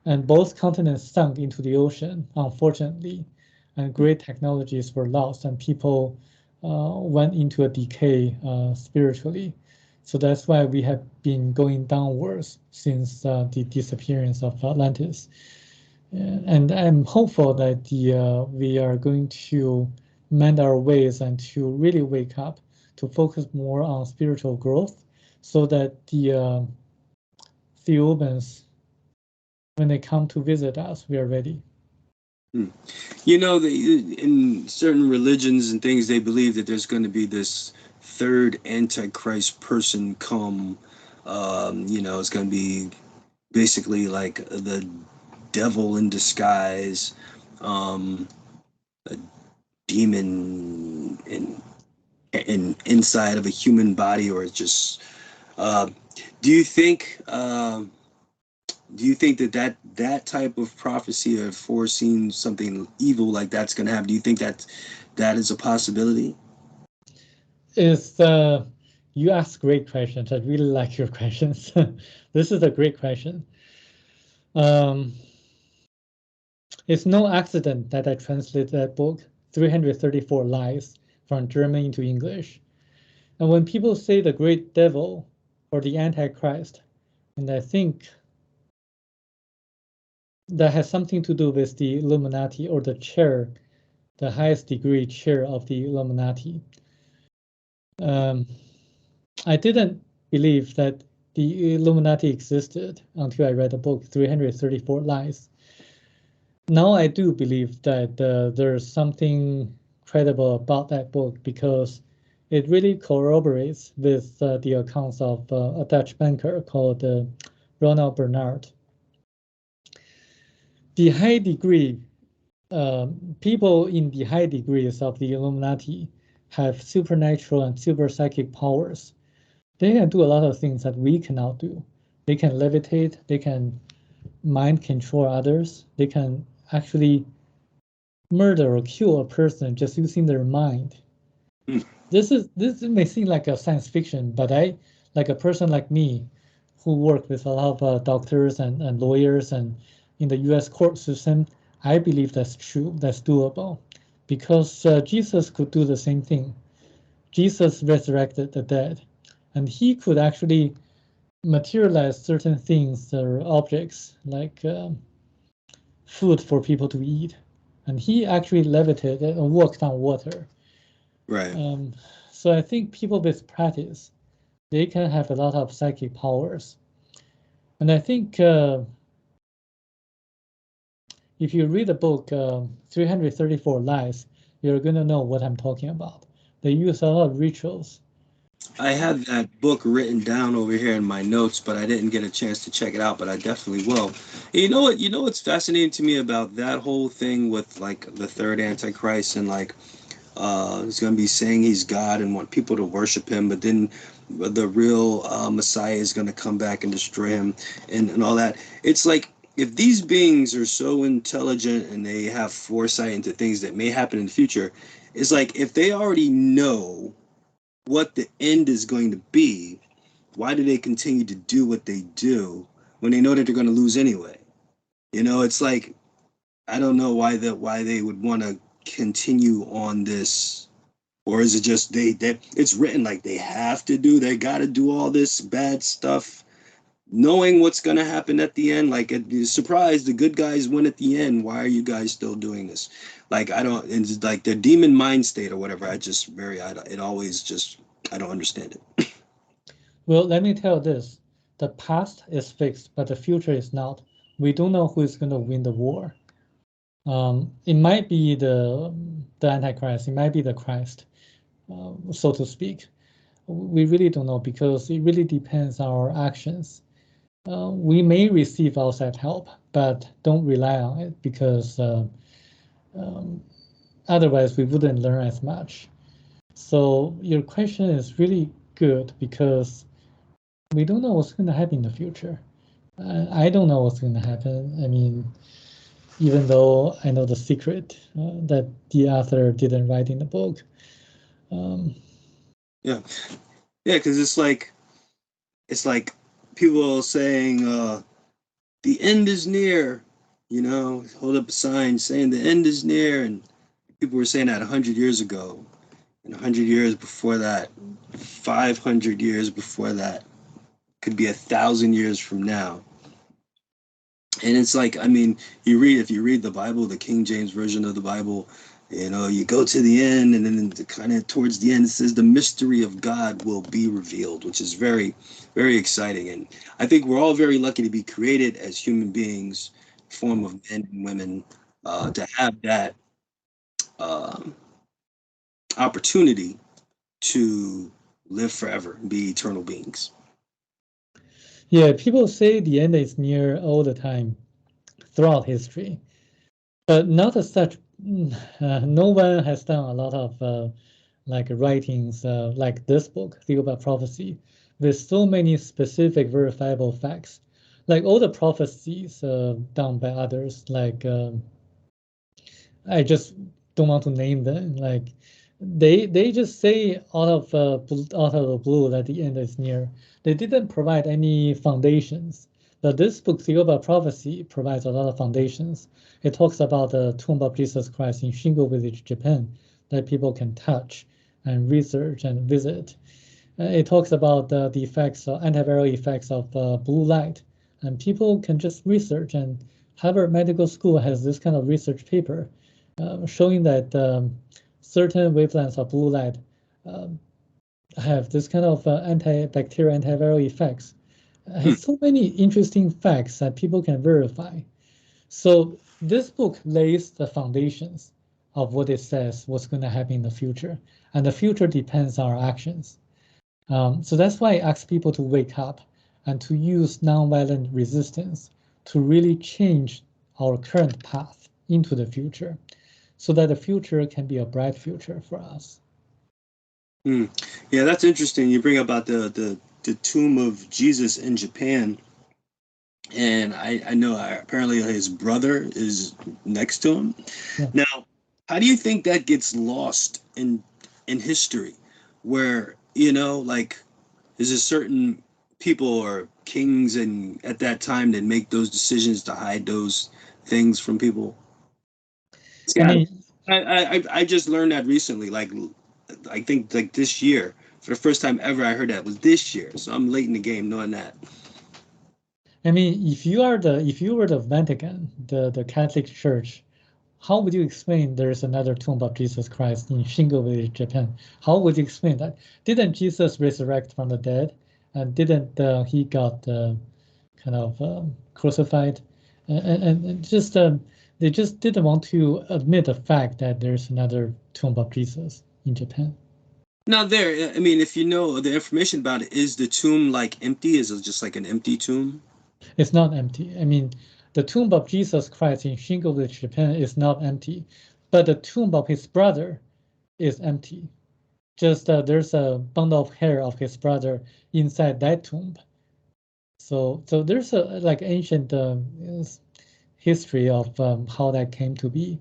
And both continents sunk into the ocean, unfortunately, and great technologies were lost, and people went into a decay spiritually. So that's why we have been going downwards since the disappearance of Atlantis. And I'm hopeful that we are going to mend our ways and to really wake up, to focus more on spiritual growth, so that the Thiaoubans, when they come to visit us, we are ready. You know, in certain religions and things, they believe that there's going to be this third Antichrist person come. You know, it's going to be basically like the devil in disguise, a demon in inside of a human body, or just. Do you think? Do you think that type of prophecy or foreseen something evil like that's going to happen? Do you think that is a possibility? You ask great questions. I really like your questions. This is a great question. It's no accident that I translated that book, 334 Lies, from German into English. And when people say the great devil or the Antichrist, and I think that has something to do with the Illuminati or the chair, the highest degree chair of the Illuminati. I didn't believe that the Illuminati existed until I read the book, 334 Lies. Now I do believe that there's something credible about that book because it really corroborates with the accounts of a Dutch banker called Ronald Bernard. The high degree, people in the high degrees of the Illuminati have supernatural and super psychic powers. They can do a lot of things that we cannot do. They can levitate, they can mind control others, they can actually murder or kill a person just using their mind. This may seem like a science fiction, but like a person like me, who work with a lot of doctors and lawyers and in the U.S. court system, I believe that's true, that's doable, because Jesus could do the same thing. Jesus resurrected the dead, and he could actually materialize certain things or objects like food for people to eat, and he actually levitated and walked on water. Right. So I think people with practice, they can have a lot of psychic powers. And I think if you read the book 334 Lies, you're going to know what I'm talking about. They use a lot of rituals. I have that book written down over here in my notes, but I didn't get a chance to check it out, but I definitely will. You know what? You know what's fascinating to me about that whole thing with like the third Antichrist and like he's going to be saying he's God and want people to worship him, but then the real Messiah is going to come back and destroy him and all that. It's like, if these beings are so intelligent and they have foresight into things that may happen in the future, it's like if they already know what the end is going to be, why do they continue to do what they do when they know that they're going to lose anyway? You know, it's like, I don't know why they would want to continue on this, or is it just they it's written like they have to do, they got to do all this bad stuff knowing what's going to happen at the end. Like, surprised the good guys win at the end. Why are you guys still doing this? Like, I don't, it's like the demon mind state or whatever. It always just, I don't understand it. Well, let me tell this. The past is fixed, but the future is not. We don't know who is going to win the war. It might be the Antichrist. It might be the Christ, so to speak. We really don't know because it really depends on our actions. We may receive outside help, but don't rely on it because otherwise we wouldn't learn as much. So your question is really good because we don't know what's going to happen in the future. I don't know what's going to happen. I mean, even though I know the secret that the author didn't write in the book. Yeah, because it's like people saying the end is near. You know, hold up a sign saying the end is near, and people were saying that 100 years ago, and 100 years before that, 500 years before that, could be 1,000 years from now. And it's like, I mean, if you read the Bible, the King James version of the Bible, you know, you go to the end, and then kind of towards the end, it says the mystery of God will be revealed, which is very, very exciting. And I think we're all very lucky to be created as human beings, form of men and women, to have that opportunity to live forever and be eternal beings. Yeah, people say the end is near all the time throughout history, but not as such. No one has done a lot of like writings like this book, Thiaoouba Prophecy, with so many specific verifiable facts. Like all the prophecies done by others, like I just don't want to name them. Like they just say out of the blue that the end is near. They didn't provide any foundations. But this book, Thiaoouba Prophecy, provides a lot of foundations. It talks about the tomb of Jesus Christ in Shingo Village, Japan, that people can touch and research and visit. It talks about the effects, antiviral effects of blue light, and people can just research. And Harvard Medical School has this kind of research paper showing that certain wavelengths of blue light have this kind of antibacterial, antiviral effects. Has so many interesting facts that people can verify. So this book lays the foundations of what it says, what's going to happen in the future. And the future depends on our actions. So that's why I ask people to wake up and to use nonviolent resistance to really change our current path into the future so that the future can be a bright future for us. Yeah, that's interesting. You bring about the tomb of Jesus in Japan. And I know apparently his brother is next to him. Yeah. Now, how do you think that gets lost in history? Where, you know, like, is there certain people or kings and at that time that make those decisions to hide those things from people? I mean, I just learned that recently. Like, I think like this year, for the first time ever, I heard that was this year. So I'm late in the game knowing that. I mean, if you were the Vatican, the Catholic Church, how would you explain there is another tomb of Jesus Christ in Shingo Village, Japan? How would you explain that? Didn't Jesus resurrect from the dead? And didn't he got kind of crucified? And just they just didn't want to admit the fact that there's another tomb of Jesus in Japan. Now I mean, if you know the information about it, is the tomb like empty? Is it just like an empty tomb? It's not empty. I mean, the tomb of Jesus Christ in Shingo Village, Japan is not empty, but the tomb of his brother is empty. Just there's a bundle of hair of his brother inside that tomb. So there's a like ancient history of how that came to be,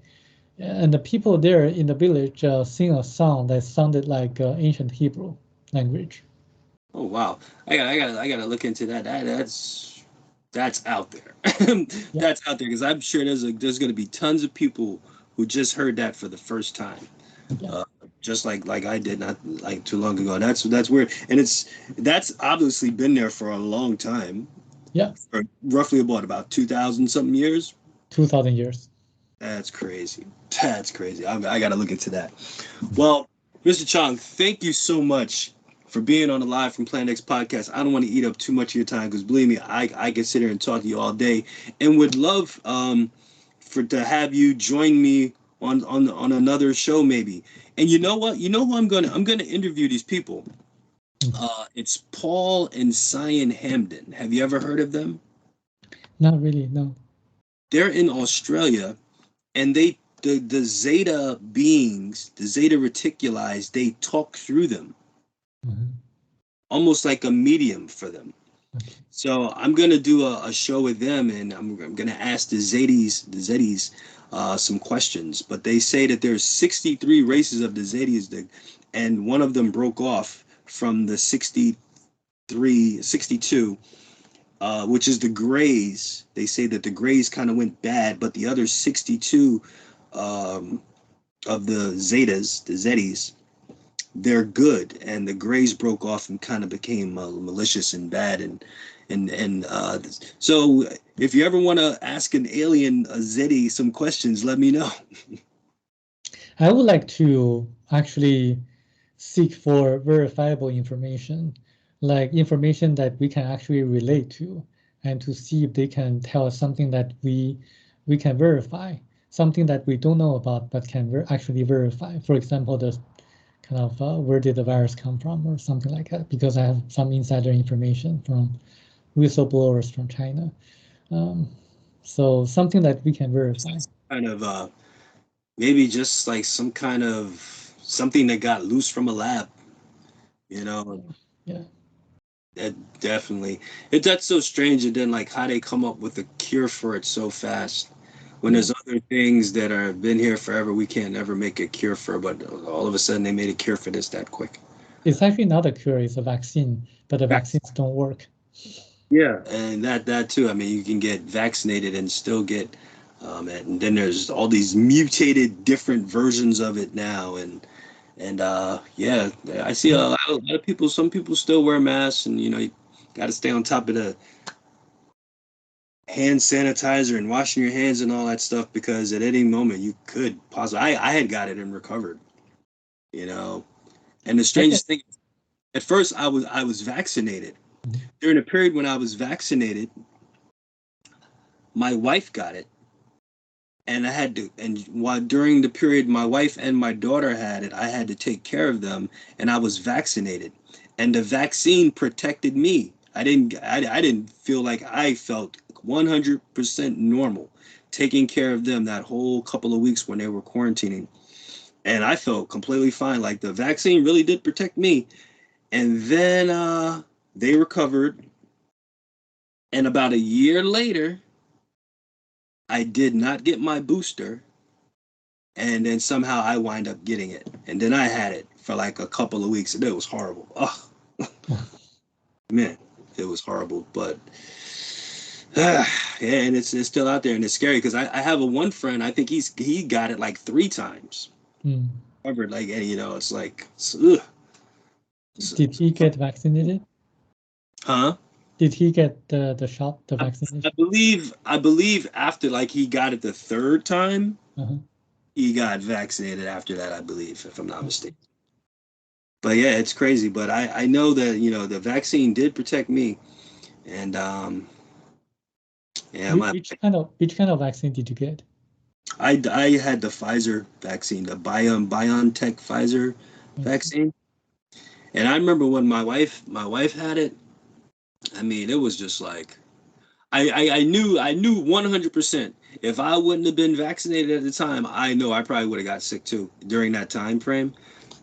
and the people there in the village sing a song that sounded like ancient Hebrew language. Oh wow, I gotta look into that. That's out there. That's out there because I'm sure there's gonna be tons of people who just heard that for the first time. Yeah. Just like I did not like too long ago. That's weird, and that's obviously been there for a long time. Yeah, Or roughly about 2,000 something years. 2,000 years. That's crazy. That's crazy. I got to look into that. Well, Mr. Chong, thank you so much for being on the Live from Planet X podcast. I don't want to eat up too much of your time because believe me, I can sit here and talk to you all day, and would love to have you join me on another show maybe. And you know what? You know who I'm gonna interview these people. It's Paul and Cyan Hamden. Have you ever heard of them? Not really, no. They're in Australia, and the Zeta beings, the Zeta Reticuli, they talk through them, almost like a medium for them. Okay. So I'm gonna do a show with them, and I'm gonna ask the Zetas some questions. But they say that there's 63 races of the Zetas, and one of them broke off from the 62, which is the Greys. They say that the Greys kind of went bad, but the other 62 of the Zetas, the Zetas, they're good, and the Greys broke off and kind of became malicious and bad, and so if you ever want to ask an alien, a Zeti, some questions, let me know. I would like to actually seek for verifiable information, like information that we can actually relate to, and to see if they can tell us something that we can verify, something that we don't know about but can actually verify. For example, the kind of where did the virus come from or something like that, because I have some insider information from whistleblowers from China. So something that we can verify. Kind of maybe just like some kind of something that got loose from a lab, you know. Yeah. That definitely, that's so strange. And then like how they come up with a cure for it so fast, when there's other things that are been here forever we can't ever make a cure for, but all of a sudden they made a cure for this that quick. It's actually not a cure, it's a vaccine, but the vaccines don't work. Yeah, and that too. I mean, you can get vaccinated and still get, and then there's all these mutated different versions of it now, and yeah, I see a lot of people. Some people still wear masks, and you got to stay on top of the hand sanitizer and washing your hands and all that stuff, because at any moment you could possibly. I had got it and recovered, and the strangest thing, at first I was vaccinated. During a period when I was vaccinated, my wife got it, and I had to. And while during the period my wife and my daughter had it, I had to take care of them, and I was vaccinated, and the vaccine protected me. I didn't feel like I felt 100% normal taking care of them that whole couple of weeks when they were quarantining, and I felt completely fine. Like the vaccine really did protect me, and then they recovered. And about a year later, I did not get my booster. And then somehow I wind up getting it. And then I had it for like a couple of weeks, and it was horrible. Oh, man, it was horrible. But yeah, and it's still out there, and it's scary because I have one friend, I think he got it like 3 times. Covered, like, and it's like, ugh. Did he get vaccinated? Huh? Did he get the shot, the vaccination? I believe after like he got it the 3rd time, he got vaccinated after that, I believe, if I'm not mistaken. But yeah, it's crazy. But I know that the vaccine did protect me, and yeah. Which kind of vaccine did you get? I had the Pfizer vaccine, the BioNTech Pfizer vaccine, and I remember when my wife had it. I mean, it was just like, I knew 100%. If I wouldn't have been vaccinated at the time, I know I probably would have got sick too during that time frame.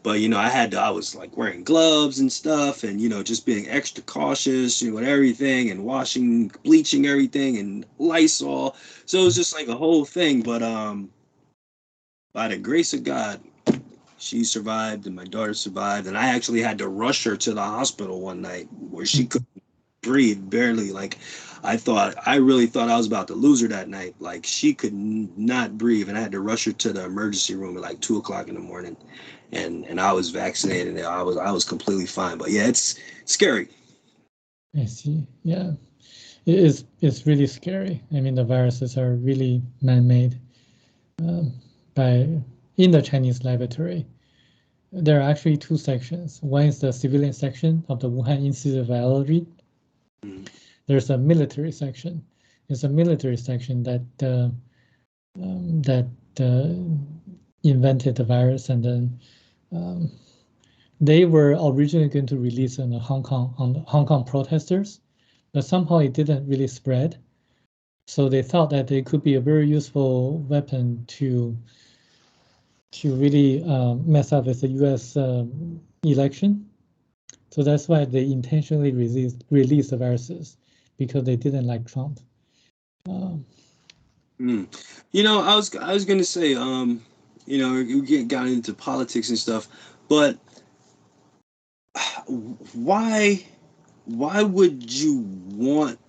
But I was like wearing gloves and stuff, and just being extra cautious, with everything, and bleaching everything, and Lysol. So it was just like a whole thing. But by the grace of God, she survived, and my daughter survived, and I actually had to rush her to the hospital one night where she couldn't breathe, barely. Like I really thought I was about to lose her that night. Like she could not breathe, and I had to rush her to the emergency room at like 2:00 in the morning, and I was vaccinated, and I was completely fine. But yeah, it's scary. I see. Yeah, it's really scary. I mean, the viruses are really man-made in the Chinese laboratory. There are actually two sections. One is the civilian section of the Wuhan Institute of Virology. There's a military section. It's a military section that invented the virus, and then they were originally going to release on the Hong Kong protesters, but somehow it didn't really spread. So they thought that it could be a very useful weapon to really mess up with the U.S. Election. So that's why they intentionally released the viruses, because they didn't like Trump. You know, I was gonna say, you know, we got into politics and stuff, but why would you want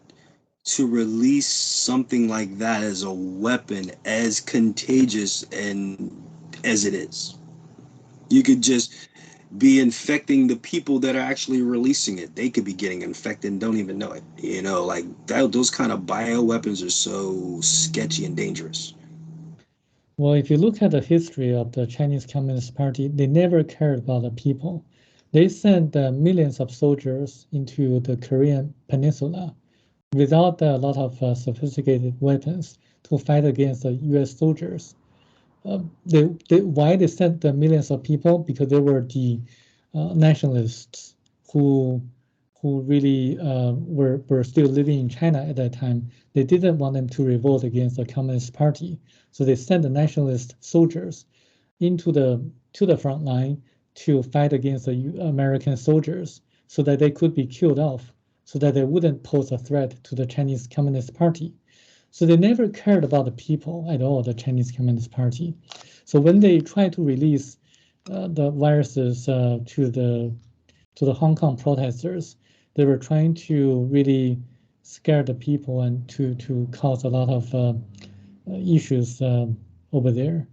to release something like that as a weapon, as contagious and as it is? You could just be infecting the people that are actually releasing it. They could be getting infected and don't even know it. You know, like that, those kind of bioweapons are so sketchy and dangerous. Well, if you look at the history of the Chinese Communist Party, they never cared about the people. They sent millions of soldiers into the Korean Peninsula without a lot of sophisticated weapons to fight against the U.S. soldiers. Why they sent the millions of people? Because they were the nationalists who really were still living in China at that time. They didn't want them to revolt against the Communist Party, so they sent the nationalist soldiers to the front line to fight against the American soldiers, so that they could be killed off, so that they wouldn't pose a threat to the Chinese Communist Party. So they never cared about the people at all, the Chinese Communist Party. So when they tried to release the viruses to the Hong Kong protesters, they were trying to really scare the people and to cause a lot of issues over there.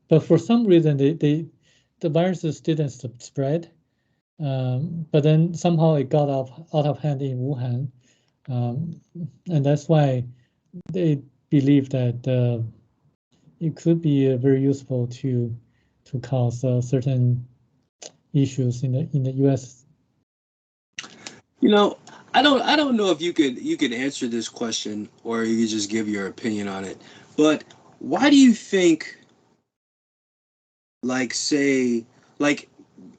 But for some reason, the viruses didn't spread. But then somehow it got out of hand in Wuhan. And that's why they believe that it could be very useful to cause certain issues in the U.S. You know, I don't know if you could answer this question, or you could just give your opinion on it. But why do you think, like, say, like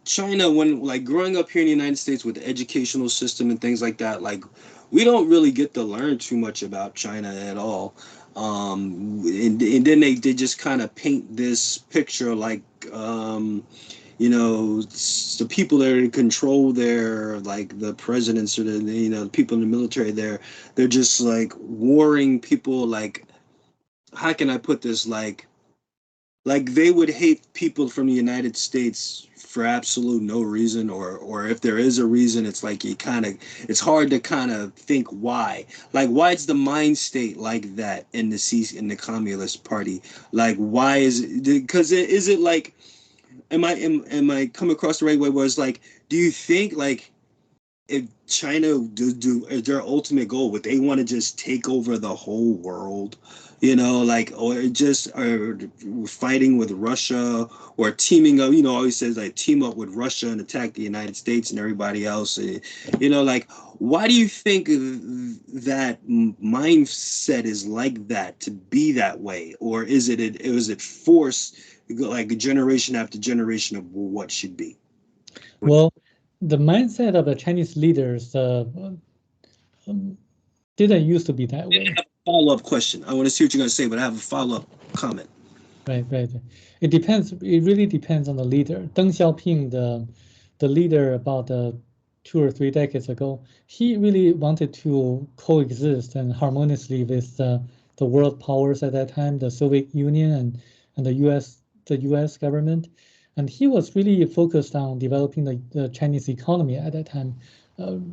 China, when like growing up here in the United States with the educational system and things like that, like we don't really get to learn too much about China at all. And then they just kind of paint this picture like, you know, the people that are in control there, like the presidents or the, you know, the people in the military there, they're just like warring people. Like, how can I put this? Like they would hate people from the United States for absolute no reason, or if there is a reason, it's like it's hard to kind of think why. Like, why is the mind state like that in the Communist Party? Like, why is it? Because is it like, am I come across the right way? Where it's like, do you think like if China is their ultimate goal, would they want to just take over the whole world? You know, like, or just are fighting with Russia, or teaming up, you know, always says like team up with Russia and attack the United States and everybody else. You know, like, why do you think that mindset is like that, to be that way? Or is it forced, like generation after generation of what should be? Well, the mindset of the Chinese leaders didn't used to be that way. Follow-up question. I want to see what you're going to say, but I have a follow-up comment. Right. It depends. It really depends on the leader. Deng Xiaoping, the leader about 2 or 3 decades ago, he really wanted to coexist and harmoniously with the world powers at that time, the Soviet Union and the U.S. government. And he was really focused on developing the Chinese economy at that time,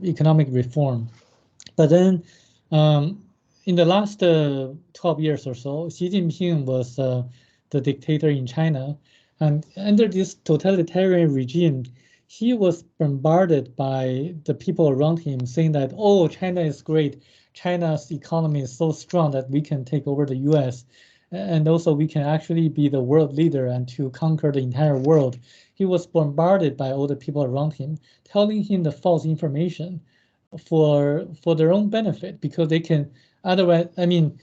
economic reform. But then in the last 12 years or so, Xi Jinping was the dictator in China. And under this totalitarian regime, he was bombarded by the people around him saying that, oh, China is great. China's economy is so strong that we can take over the US. And also we can actually be the world leader and to conquer the entire world. He was bombarded by all the people around him, telling him the false information for their own benefit, because they can otherwise, I mean,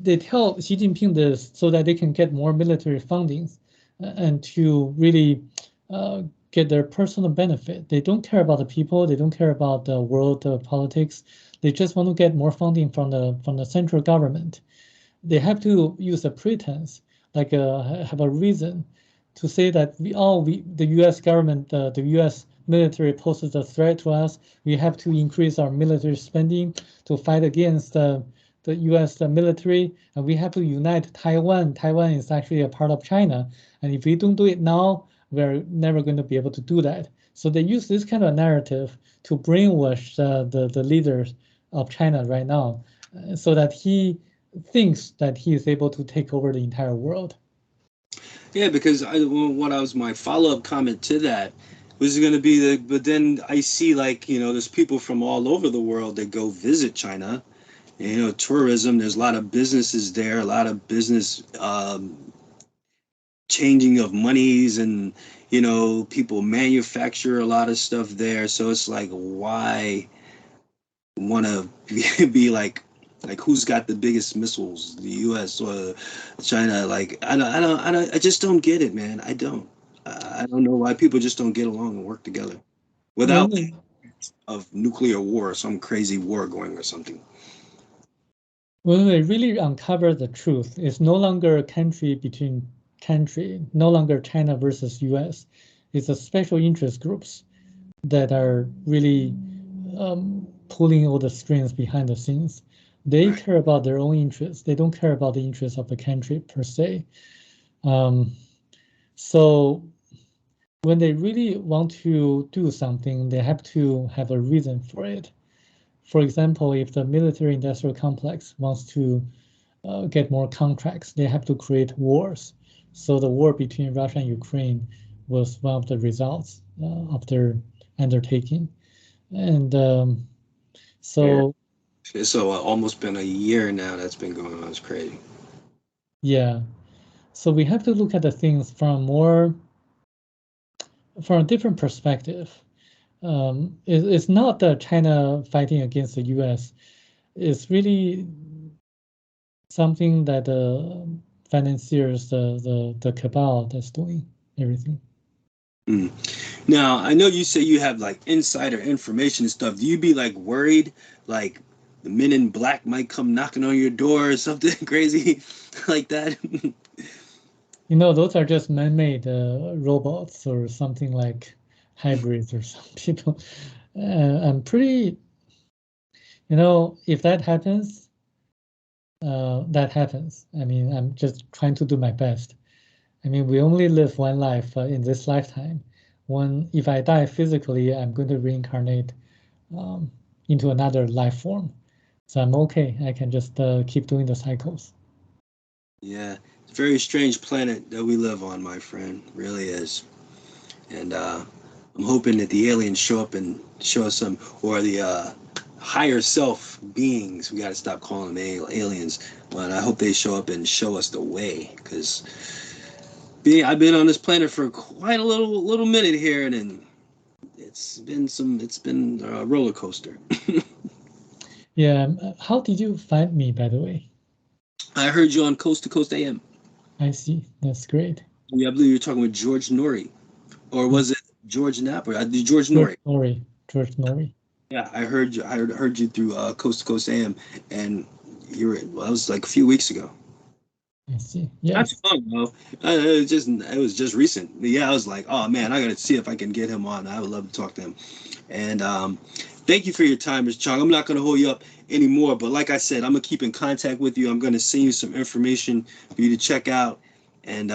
they tell Xi Jinping this so that they can get more military fundings and to really get their personal benefit. They don't care about the people. They don't care about the world politics. They just want to get more funding from the central government. They have to use a pretense, like have a reason to say that the U.S. government, the U.S. military poses a threat to us. We have to increase our military spending to fight against the U.S. military, and we have to unite Taiwan. Taiwan is actually a part of China, and if we don't do it now, we're never going to be able to do that. So they use this kind of narrative to brainwash the leaders of China right now, so that he thinks that he is able to take over the entire world. Yeah, because my follow-up comment to that was going to be but then I see, like, there's people from all over the world that go visit China. Tourism, there's a lot of businesses there, a lot of business changing of monies, and people manufacture a lot of stuff there. So it's like, why want to be like who's got the biggest missiles, the U.S. or China? Like, I just don't get it, man. I don't know why people just don't get along and work together without of nuclear war or some crazy war going or something. When we really uncover the truth, it's no longer country between country, no longer China versus US. It's a special interest groups that are really pulling all the strings behind the scenes. They care about their own interests. They don't care about the interests of the country per se. So when they really want to do something, they have to have a reason for it. For example, if the military-industrial complex wants to get more contracts, they have to create wars. So the war between Russia and Ukraine was one of the results of their undertaking. And so almost been a year now that's been going on. It's crazy. Yeah. So we have to look at the things from a different perspective. It's not that China fighting against the US. It's really something that the financiers, the cabal that's doing everything. Now, I know you say you have like insider information and stuff. Do you be like worried, like the men in black might come knocking on your door or something crazy like that? Those are just man-made robots or something like hybrids or some people. I'm pretty, if that happens, that happens. I mean, I'm just trying to do my best. I mean, we only live one life in this lifetime. If I die physically, I'm going to reincarnate into another life form. So I'm okay. I can just keep doing the cycles. Yeah, it's a very strange planet that we live on, my friend. It really is. And I'm hoping that the aliens show up and show us some, or the higher self beings. We got to stop calling them aliens. But I hope they show up and show us the way, because I've been on this planet for quite a little minute here, and it's been a roller coaster. Yeah. How did you find me, by the way? I heard you on Coast to Coast AM. I see. That's great. Yeah, I believe you were talking with George Norrie, or was it George Knapp? Or George Norrie? George Norrie. Yeah, I heard you. I heard you through Coast to Coast AM, and that was like a few weeks ago. I see. Yeah. Not too long ago. It was just recent. Yeah, I was like, oh man, I gotta see if I can get him on. I would love to talk to him. And thank you for your time, Mr. Chong. I'm not gonna hold you up anymore, but like I said, I'm gonna keep in contact with you. I'm gonna send you some information for you to check out. And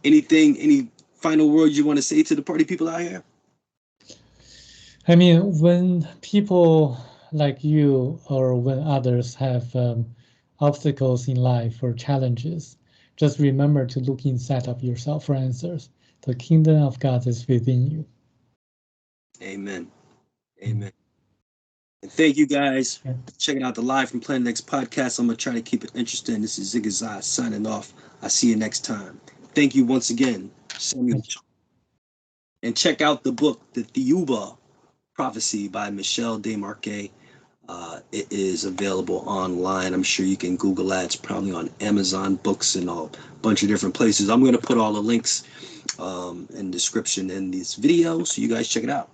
any final words you want to say to the party people out here? I mean, when people like you or when others have obstacles in life or challenges, just remember to look inside of yourself for answers. The kingdom of God is within you. Amen. Amen. And thank you guys Yeah. for checking out the Live from Planet X podcast. I'm going to try to keep it interesting. This is Zigazai signing off. I'll see you next time. Thank you once again, Samuel Chong. And check out the book, The Thiaoouba Prophecy by Michel Desmarquet. It is available online. I'm sure you can Google that. It's probably on Amazon Books and a bunch of different places. I'm going to put all the links in the description in this video, so you guys check it out.